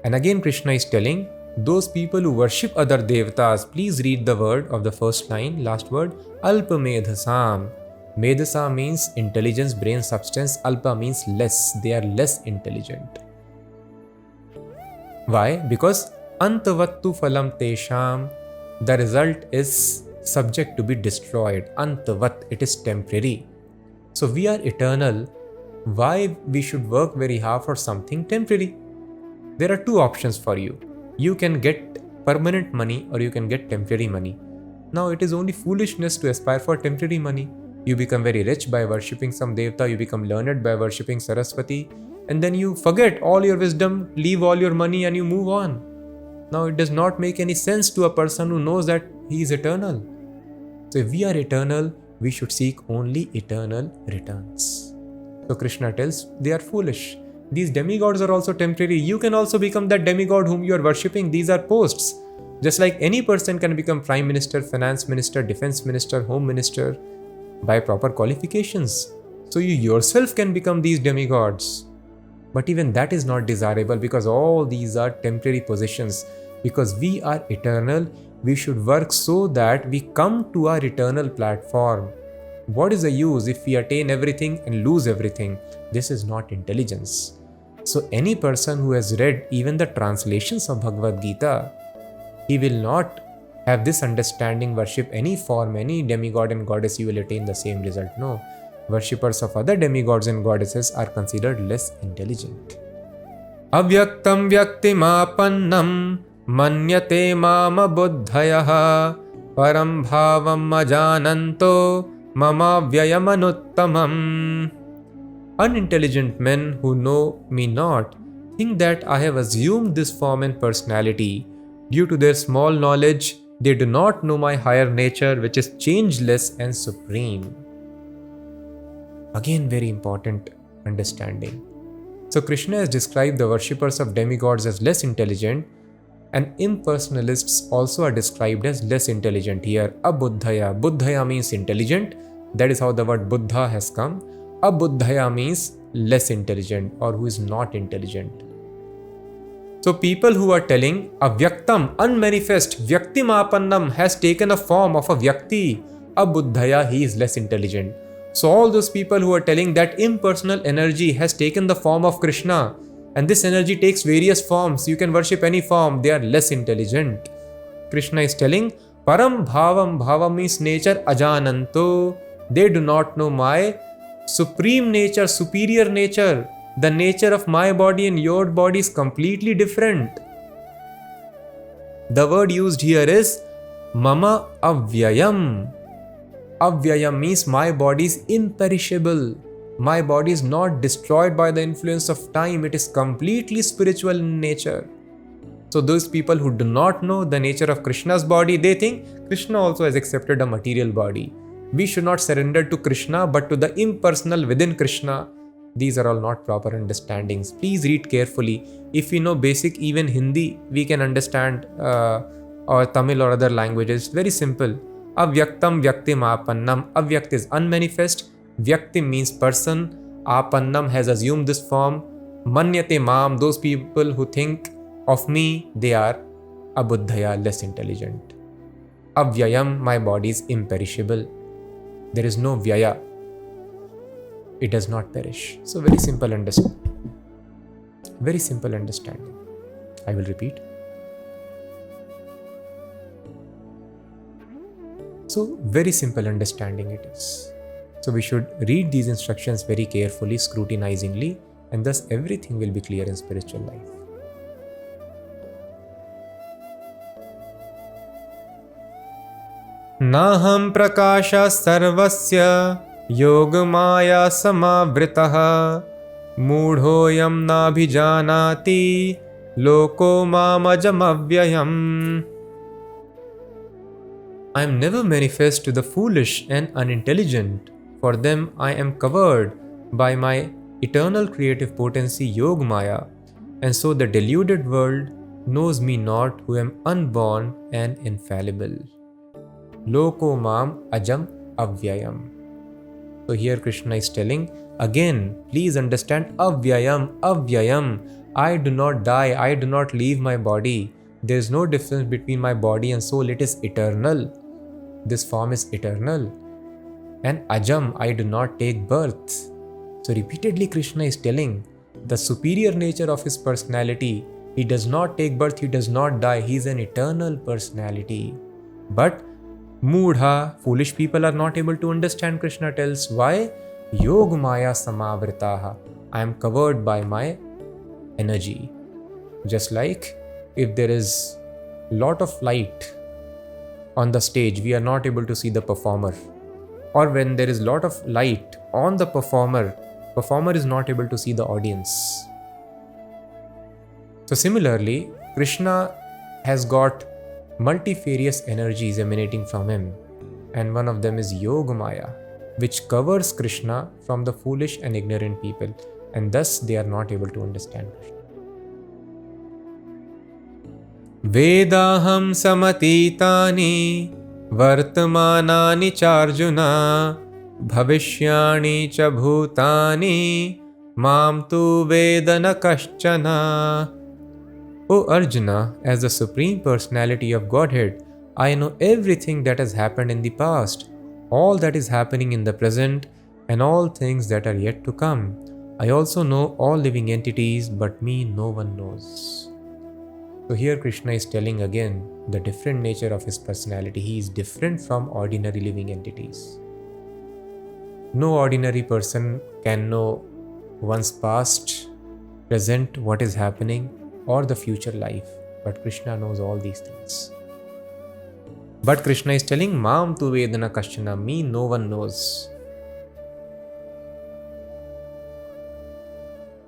And again Krishna is telling, those people who worship other Devtas, please read the word of the first line, last word, Alpa Medhasam. Medhasa means intelligence, brain substance. Alpa means less. They are less intelligent. Why? Because Antavattu phalam tesham, the result is subject to be destroyed. Antavat, it is temporary. So we are eternal. Why we should work very hard for something temporary? There are two options for you. You can get permanent money or you can get temporary money. Now it is only foolishness to aspire for temporary money. You become very rich by worshipping some devta, you become learned by worshipping Saraswati, and then you forget all your wisdom, leave all your money and you move on. Now it does not make any sense to a person who knows that he is eternal. So if we are eternal, we should seek only eternal returns. So Krishna tells they are foolish. These demigods are also temporary. You can also become that demigod whom you are worshipping. These are posts. Just like any person can become prime minister, finance minister, defense minister, home minister by proper qualifications. So you yourself can become these demigods. But even that is not desirable because all these are temporary positions. Because we are eternal, we should work so that we come to our eternal platform. What is the use if we attain everything and lose everything? This is not intelligence. So any person who has read even the translations of Bhagavad Gita, he will not have this understanding, worship any form, any demigod and goddess, you will attain the same result. No. Worshippers of other demigods and goddesses are considered less intelligent. Avyaktam vyaktimapannam manyate mama buddhayaha param bhavam ajananto mama vyayamanuttamam. Unintelligent men who know me not think that I have assumed this form and personality. Due to their small knowledge, they do not know my higher nature, which is changeless and supreme. Again, very important understanding. So Krishna has described the worshippers of demigods as less intelligent, and impersonalists also are described as less intelligent here. Abuddhaya. Buddhaya means intelligent. That is how the word Buddha has come. Abuddhaya means less intelligent or who is not intelligent. So people who are telling avyaktam, unmanifest, vyaktimapannam has taken a form of a vyakti. Abuddhaya, he is less intelligent. So all those people who are telling that impersonal energy has taken the form of Krishna, and this energy takes various forms, you can worship any form, they are less intelligent. Krishna is telling param bhavam, bhavam means nature, ajananto, they do not know my supreme nature, superior nature. The nature of my body and your body is completely different. The word used here is mama avyayam. Avyayam means my body is imperishable. My body is not destroyed by the influence of time. It is completely spiritual in nature. So those people who do not know the nature of Krishna's body, they think Krishna also has accepted a material body. We should not surrender to Krishna but to the impersonal within Krishna. These are all not proper understandings. Please read carefully. If we know basic, even Hindi, we can understand or Tamil or other languages. Very simple. Avyaktam vyaktim apannam. Avyakt is unmanifest. Vyaktim means person. Apannam has assumed this form. Manyate mam. Those people who think of me, they are abuddhaya, less intelligent. Avyayam, my body is imperishable. There is no vyaya. It does not perish. So very simple understanding. Very simple understanding. I will repeat. So very simple understanding it is. So we should read these instructions very carefully, scrutinizingly, and thus everything will be clear in spiritual life. Naham prakasha sarvasya Yogamaya samavritaha Mudhoyam nabhijanati Loko mamajamavyayam. I am never manifest to the foolish and unintelligent. For them I am covered by my eternal creative potency Yogamaya, and so the deluded world knows me not who am unborn and infallible. Loko mam ajam avyayam. So here Krishna is telling, again, please understand avyayam, avyayam. I do not die, I do not leave my body. There is no difference between my body and soul, it is eternal. This form is eternal. And ajam, I do not take birth. So repeatedly Krishna is telling the superior nature of his personality. He does not take birth, he does not die, he is an eternal personality. But Mudha, foolish people are not able to understand. Krishna tells why? Yogamaya samavritaha. I am covered by my energy. Just like if there is lot of light on the stage, we are not able to see the performer. Or when there is lot of light on the performer is not able to see the audience. So similarly, Krishna has got multifarious energies emanating from him, and one of them is Yogamaya, which covers Krishna from the foolish and ignorant people, and thus they are not able to understand Krishna. Vedaham samatitani vartamanani charjuna bhavishyani cha bhutani mam tu vedana kaschana. O Arjuna, as the Supreme Personality of Godhead, I know everything that has happened in the past, all that is happening in the present, and all things that are yet to come. I also know all living entities, but me no one knows. So here Krishna is telling again the different nature of his personality. He is different from ordinary living entities. No ordinary person can know one's past, present, what is happening, or the future life. But Krishna knows all these things. But Krishna is telling, Mam tu vedana kaschana, me no one knows.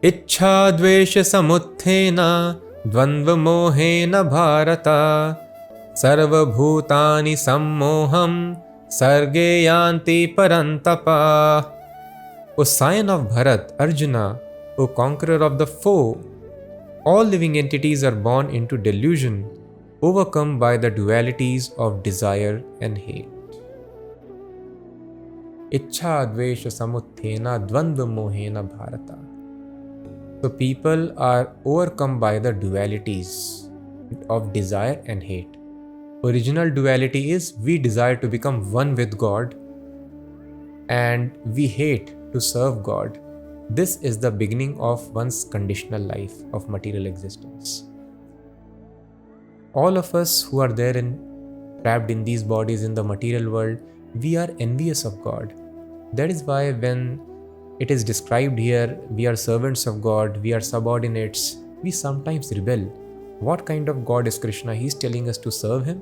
Ichha dvesha samuthena dvandva mohena bharata sarva bhutani sammoham sarge yanti parantapa. O scion of Bharat, Arjuna, O conqueror of the foe, all living entities are born into delusion, overcome by the dualities of desire and hate. Ichha dvesha samuthena dvandva mohena bharata. So people are overcome by the dualities of desire and hate. Original duality is we desire to become one with God and we hate to serve God. This is the beginning of one's conditional life of material existence. All of us who are there and trapped in these bodies in the material world, we are envious of God. That is why when it is described here, we are servants of God, we are subordinates, we sometimes rebel. What kind of God is Krishna? He is telling us to serve him.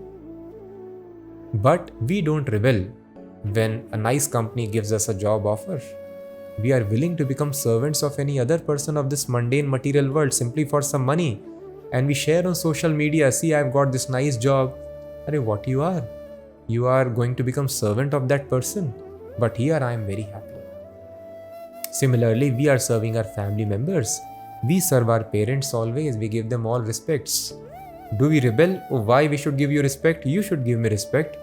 But we don't rebel when a nice company gives us a job offer. We are willing to become servants of any other person of this mundane material world simply for some money. And we share on social media, see, I've got this nice job. Arey, what you are? You are going to become servant of that person. But here I am very happy. Similarly, we are serving our family members. We serve our parents always. We give them all respects. Do we rebel? Oh, why we should give you respect? You should give me respect.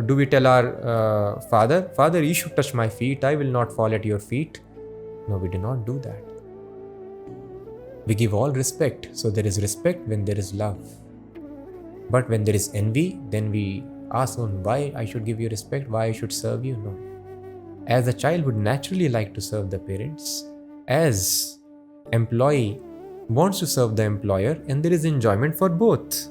Do we tell our father, you should touch my feet, I will not fall at your feet? No, we do not do that. We give all respect. So there is respect when there is love. But when there is envy, then we ask, why I should give you respect, why I should serve you? No. As a child would naturally like to serve the parents, as employee wants to serve the employer, and there is enjoyment for both.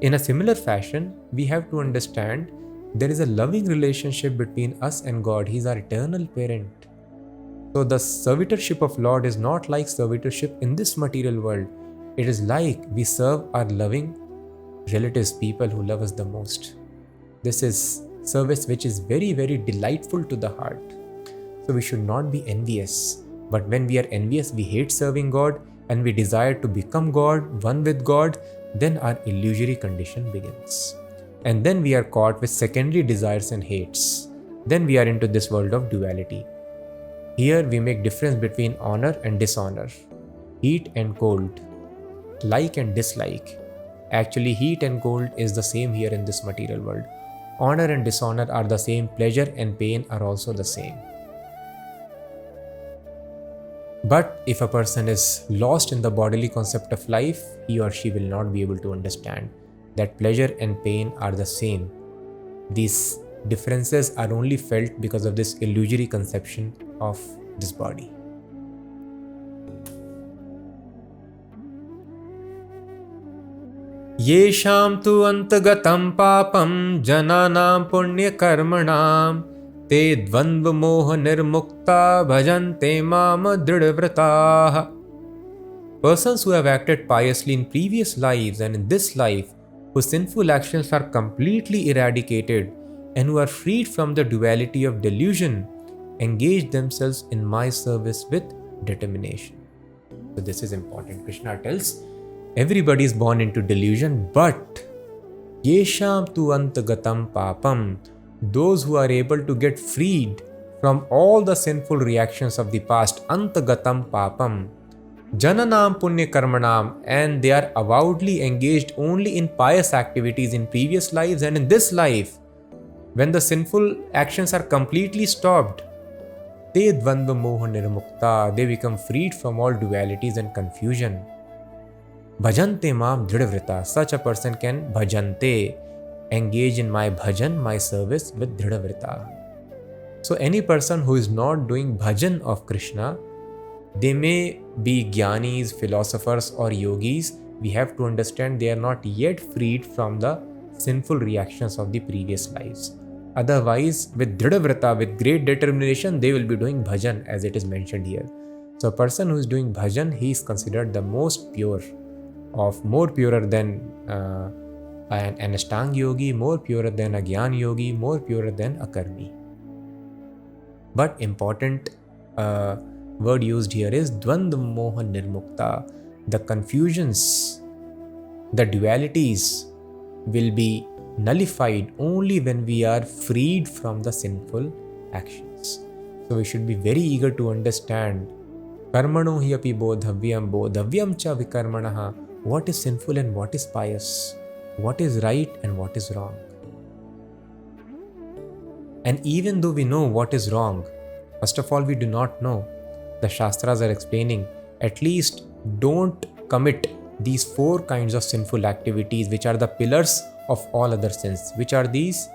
In a similar fashion, we have to understand there is a loving relationship between us and God. He is our eternal parent. So the servitorship of Lord is not like servitorship in this material world. It is like we serve our loving relatives, people who love us the most. This is service which is very, very delightful to the heart. So we should not be envious. But when we are envious, we hate serving God and we desire to become God, one with God, then our illusory condition begins. And then we are caught with secondary desires and hates. Then we are into this world of duality. Here we make difference between honor and dishonor, heat and cold, like and dislike. Actually, heat and cold is the same here in this material world. Honor and dishonor are the same, pleasure and pain are also the same. But if a person is lost in the bodily concept of life, he or she will not be able to understand that pleasure and pain are the same. These differences are only felt because of this illusory conception of this body. Yesham tu antagatam papam jananam punya karmanam te dvandva moha nirmukta bhajante mam dridvrataha. Persons who have acted piously in previous lives and in this life, whose sinful actions are completely eradicated and who are freed from the duality of delusion, engage themselves in my service with determination. So this is important. Krishna tells everybody is born into delusion, but yesham tu antagatam papam, those who are able to get freed from all the sinful reactions of the past, antagatam papam, jananam punya karmanam, and they are avowedly engaged only in pious activities in previous lives and in this life. When the sinful actions are completely stopped, te dvandva moha nirmukta, they become freed from all dualities and confusion. Bhajante mam dridhavrita, such a person can bhajante, engage in my bhajan, my service with dridhavrita. So any person who is not doing bhajan of Krishna, they may be jnanis, philosophers or yogis, we have to understand they are not yet freed from the sinful reactions of the previous lives. Otherwise, with dridhavrita, with great determination, they will be doing bhajan as it is mentioned here. So a person who is doing bhajan, he is considered the most pure, more purer than an Ashtanga yogi, more purer than a Jnana yogi, more purer than a Karmi. But important word used here is Dvandva Moha Nirmukta. The confusions, the dualities will be nullified only when we are freed from the sinful actions. So we should be very eager to understand Karmano hi api bodhavyam cha vikarmanaha. What is sinful and what is pious? What is right and what is wrong? And even though we know what is wrong, first of all, we do not know. The Shastras are explaining, at least don't commit these 4 kinds of sinful activities which are the pillars of all other sins. Which are these?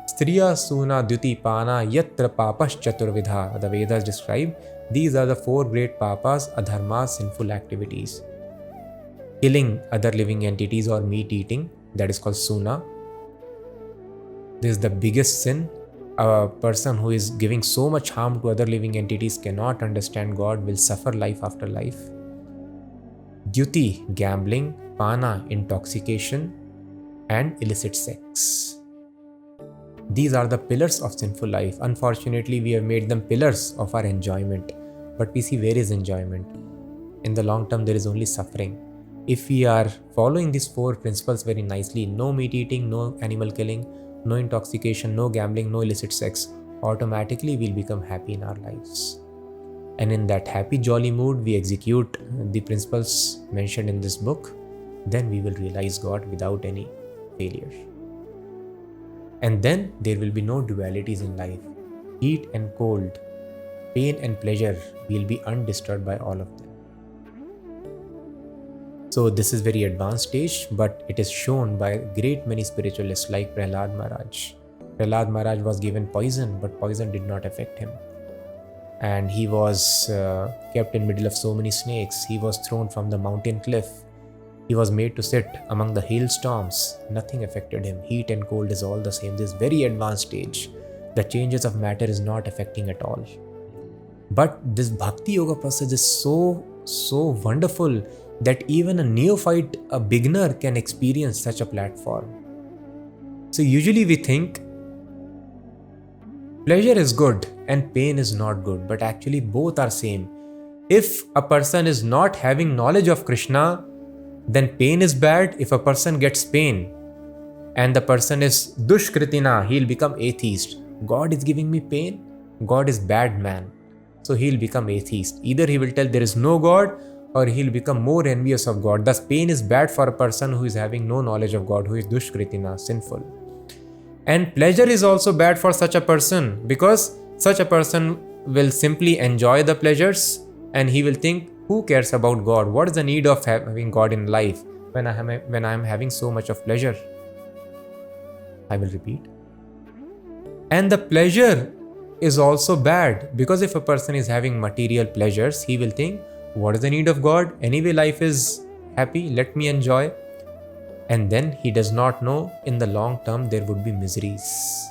Striya Suna Dyuti Pana Yatra Papas Chaturvidha. The Vedas describe these are the 4 great papas, adharmas, sinful activities. Killing other living entities or meat eating, that is called Suna. This is the biggest sin. A person who is giving so much harm to other living entities cannot understand God, will suffer life after life. Dyuti, gambling. Pana, intoxication. And illicit sex. These are the pillars of sinful life. Unfortunately, we have made them pillars of our enjoyment. But we see where is enjoyment? In the long term, there is only suffering. If we are following these 4 principles very nicely, no meat eating, no animal killing, no intoxication, no gambling, no illicit sex, automatically we'll become happy in our lives. And in that happy, jolly mood, we execute the principles mentioned in this book, then we will realize God without any failure. And then there will be no dualities in life. Heat and cold, pain and pleasure will be undisturbed by all of them. So this is very advanced stage, but it is shown by great many spiritualists like Prahlad Maharaj. Prahlad Maharaj was given poison, but poison did not affect him. And he was kept in middle of so many snakes. He was thrown from the mountain cliff. He was made to sit among the hailstorms. Nothing affected him. Heat and cold is all the same. This very advanced stage. The changes of matter is not affecting at all. But this Bhakti Yoga process is so wonderful that even a neophyte, a beginner can experience such a platform. So usually we think pleasure is good and pain is not good, but actually both are same. If a person is not having knowledge of Krishna, then pain is bad. If a person gets pain and the person is dushkritina, he'll become atheist. God is giving me pain, God is bad man. So he'll become atheist. Either he will tell there is no God, or he'll become more envious of God. Thus, pain is bad for a person who is having no knowledge of God, who is dushkritina, sinful. And pleasure is also bad for such a person, because such a person will simply enjoy the pleasures and he will think, who cares about God? What is the need of having God in life when I am having so much of pleasure? I will repeat. And the pleasure is also bad, because if a person is having material pleasures, he will think, what is the need of God? Anyway, life is happy, let me enjoy. And then he does not know in the long term there would be miseries.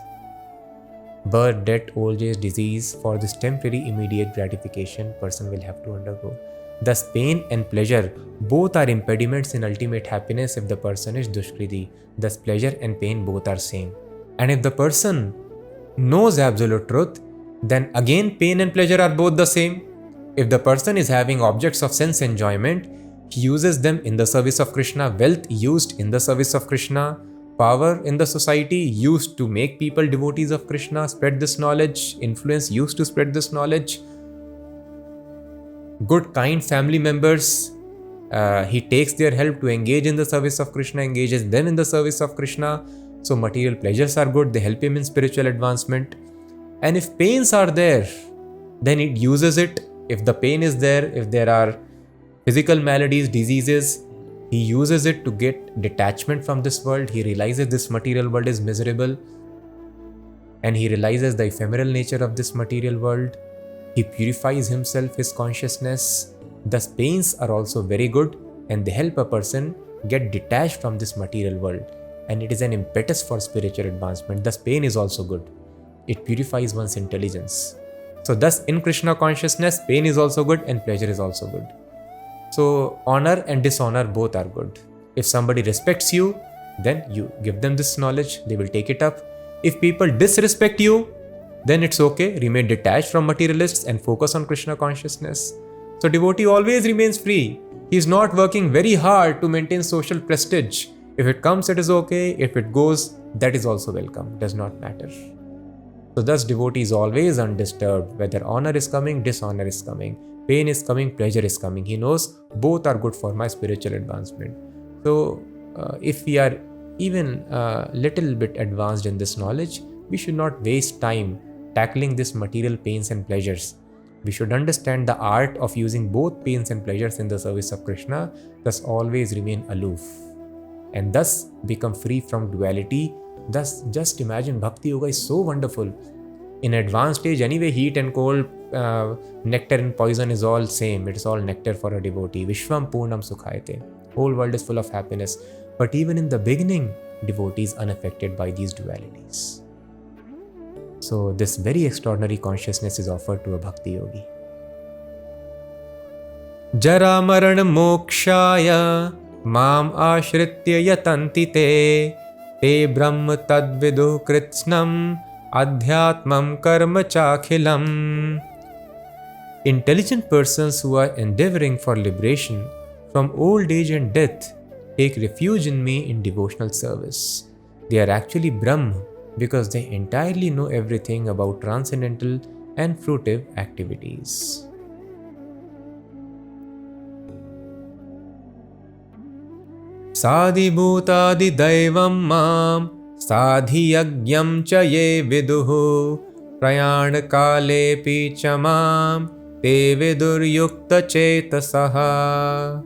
Birth, death, old age, disease, for this temporary immediate gratification person will have to undergo. Thus, pain and pleasure both are impediments in ultimate happiness if the person is dushkriti. Thus, pleasure and pain both are same. And if the person knows absolute truth, then again pain and pleasure are both the same. If the person is having objects of sense enjoyment, he uses them in the service of Krishna, wealth used in the service of Krishna, power in the society used to make people devotees of Krishna, spread this knowledge, influence used to spread this knowledge, good kind family members, he takes their help to engage in the service of Krishna, engages them in the service of Krishna. So material pleasures are good, they help him in spiritual advancement. And if pains are there, then it uses it. If the pain is there, if there are physical maladies, diseases, he uses it to get detachment from this world. He realizes this material world is miserable, and he realizes the ephemeral nature of this material world. He purifies himself, his consciousness. Thus pains are also very good, and they help a person get detached from this material world, and it is an impetus for spiritual advancement. Thus pain is also good. It purifies one's intelligence. So thus in Krishna consciousness, pain is also good and pleasure is also good. So honor and dishonor both are good. If somebody respects you, then you give them this knowledge, they will take it up. If people disrespect you, then it's okay, remain detached from materialists and focus on Krishna consciousness. So devotee always remains free. He is not working very hard to maintain social prestige. If it comes, it is okay. If it goes, that is also welcome. Does not matter. So thus devotee is always undisturbed. Whether honor is coming, dishonor is coming, pain is coming, pleasure is coming. He knows both are good for my spiritual advancement. So if we are even a little bit advanced in this knowledge, we should not waste time tackling this material pains and pleasures. We should understand the art of using both pains and pleasures in the service of Krishna, thus always remain aloof, and thus become free from duality. Thus, just imagine, Bhakti Yoga is so wonderful. In advanced stage, anyway, heat and cold, nectar and poison is all same. It is all nectar for a devotee. Vishwam Purnam Sukhayate. Whole world is full of happiness. But even in the beginning, devotee is unaffected by these dualities. So this very extraordinary consciousness is offered to a Bhakti Yogi. Jara Marana Mokshaya Mam Ashritya Yatanti Te Te Brahma Tadvidu Kritsnam Adhyatmam Karma Chakhilam. Intelligent persons who are endeavoring for liberation from old age and death take refuge in me in devotional service. They are actually Brahma because they entirely know everything about transcendental and fruitive activities. Sadhi bhutadi daivam mam sadhi yagyam cha ye viduhu prayana kale picha mam te vidur yukta chetasaha.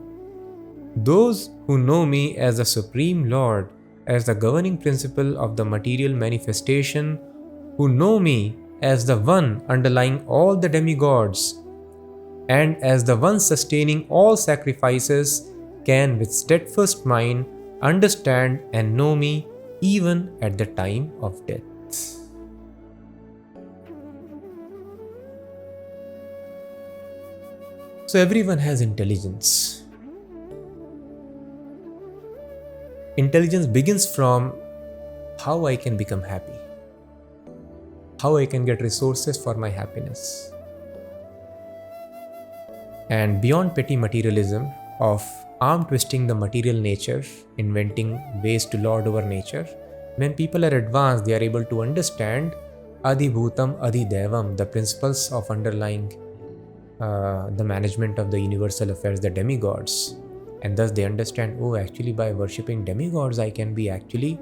Those who know me as the Supreme Lord, as the governing principle of the material manifestation, who know me as the one underlying all the demigods, and as the one sustaining all sacrifices, can with steadfast mind understand and know me even at the time of death. So everyone has intelligence. Intelligence begins from how I can become happy, how I can get resources for my happiness. And beyond petty materialism of arm twisting the material nature, inventing ways to lord over nature, when people are advanced, they are able to understand Adhibhutam Adhidevam, the principles of underlying the management of the universal affairs, the demigods. And thus they understand, oh, actually by worshipping demigods, I can be actually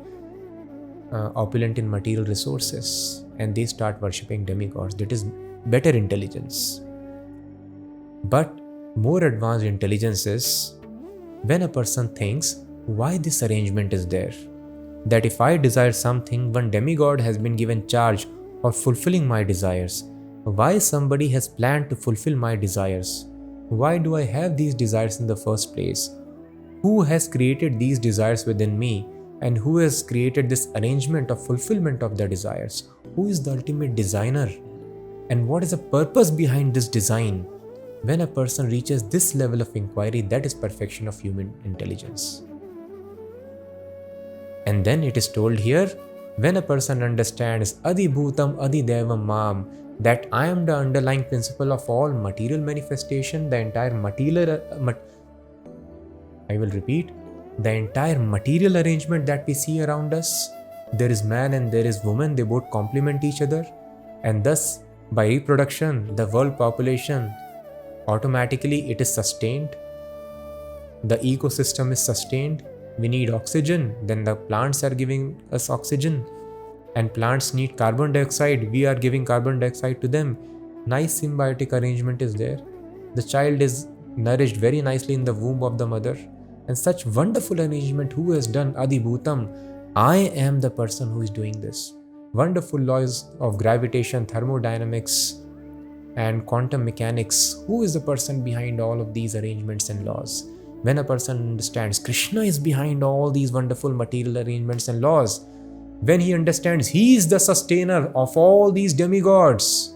opulent in material resources. And they start worshipping demigods. That is better intelligence. But more advanced intelligence is when a person thinks, why this arrangement is there? That if I desire something, one demigod has been given charge of fulfilling my desires. Why somebody has planned to fulfill my desires? Why do I have these desires in the first place? Who has created these desires within me? And who has created this arrangement of fulfillment of their desires? Who is the ultimate designer? And what is the purpose behind this design? When a person reaches this level of inquiry, that is perfection of human intelligence. And then it is told here, when a person understands Adi Bhutam Adi Devam Mam, that I am the underlying principle of all material manifestation, the entire material, I will repeat, the entire material arrangement that we see around us, there is man and there is woman, they both complement each other, and thus by reproduction, the world population, automatically it is sustained, the ecosystem is sustained, we need oxygen, then the plants are giving us oxygen, and plants need carbon dioxide, we are giving carbon dioxide to them. Nice symbiotic arrangement is there. The child is nourished very nicely in the womb of the mother, and such wonderful arrangement. Who has done Adi Bhutam? I am the person who is doing this. Wonderful laws of gravitation, thermodynamics, and quantum mechanics. Who is the person behind all of these arrangements and laws? When a person understands Krishna is behind all these wonderful material arrangements and laws, when he understands he is the sustainer of all these demigods,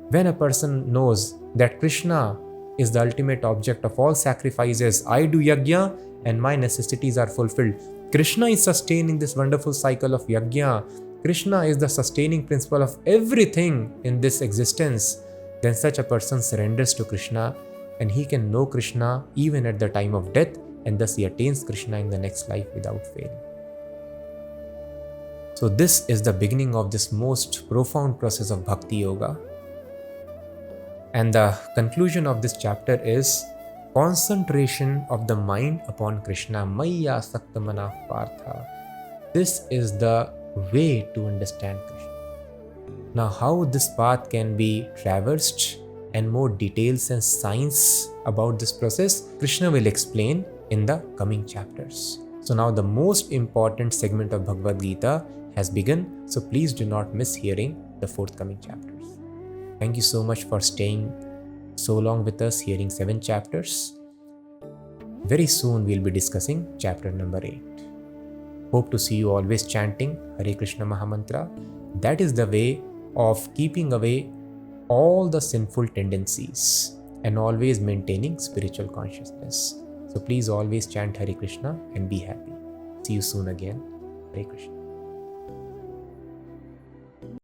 when a person knows that Krishna is the ultimate object of all sacrifices, I do yajna and my necessities are fulfilled. Krishna is sustaining this wonderful cycle of yajna. Krishna is the sustaining principle of everything in this existence. Then such a person surrenders to Krishna, and he can know Krishna even at the time of death, and thus he attains Krishna in the next life without fail. So this is the beginning of this most profound process of Bhakti Yoga. And the conclusion of this chapter is concentration of the mind upon Krishna. Maya Saktamana Partha. This is the way to understand Krishna. Now, how this path can be traversed and more details and science about this process, Krishna will explain in the coming chapters. So now the most important segment of Bhagavad Gita has begun. So please do not miss hearing the forthcoming chapters. Thank you so much for staying so long with us, hearing 7 chapters. Very soon we'll be discussing chapter number 8. Hope to see you always chanting Hare Krishna Mahamantra. That is the way of keeping away all the sinful tendencies and always maintaining spiritual consciousness. So please always chant Hare Krishna and be happy. See you soon again. Hare Krishna.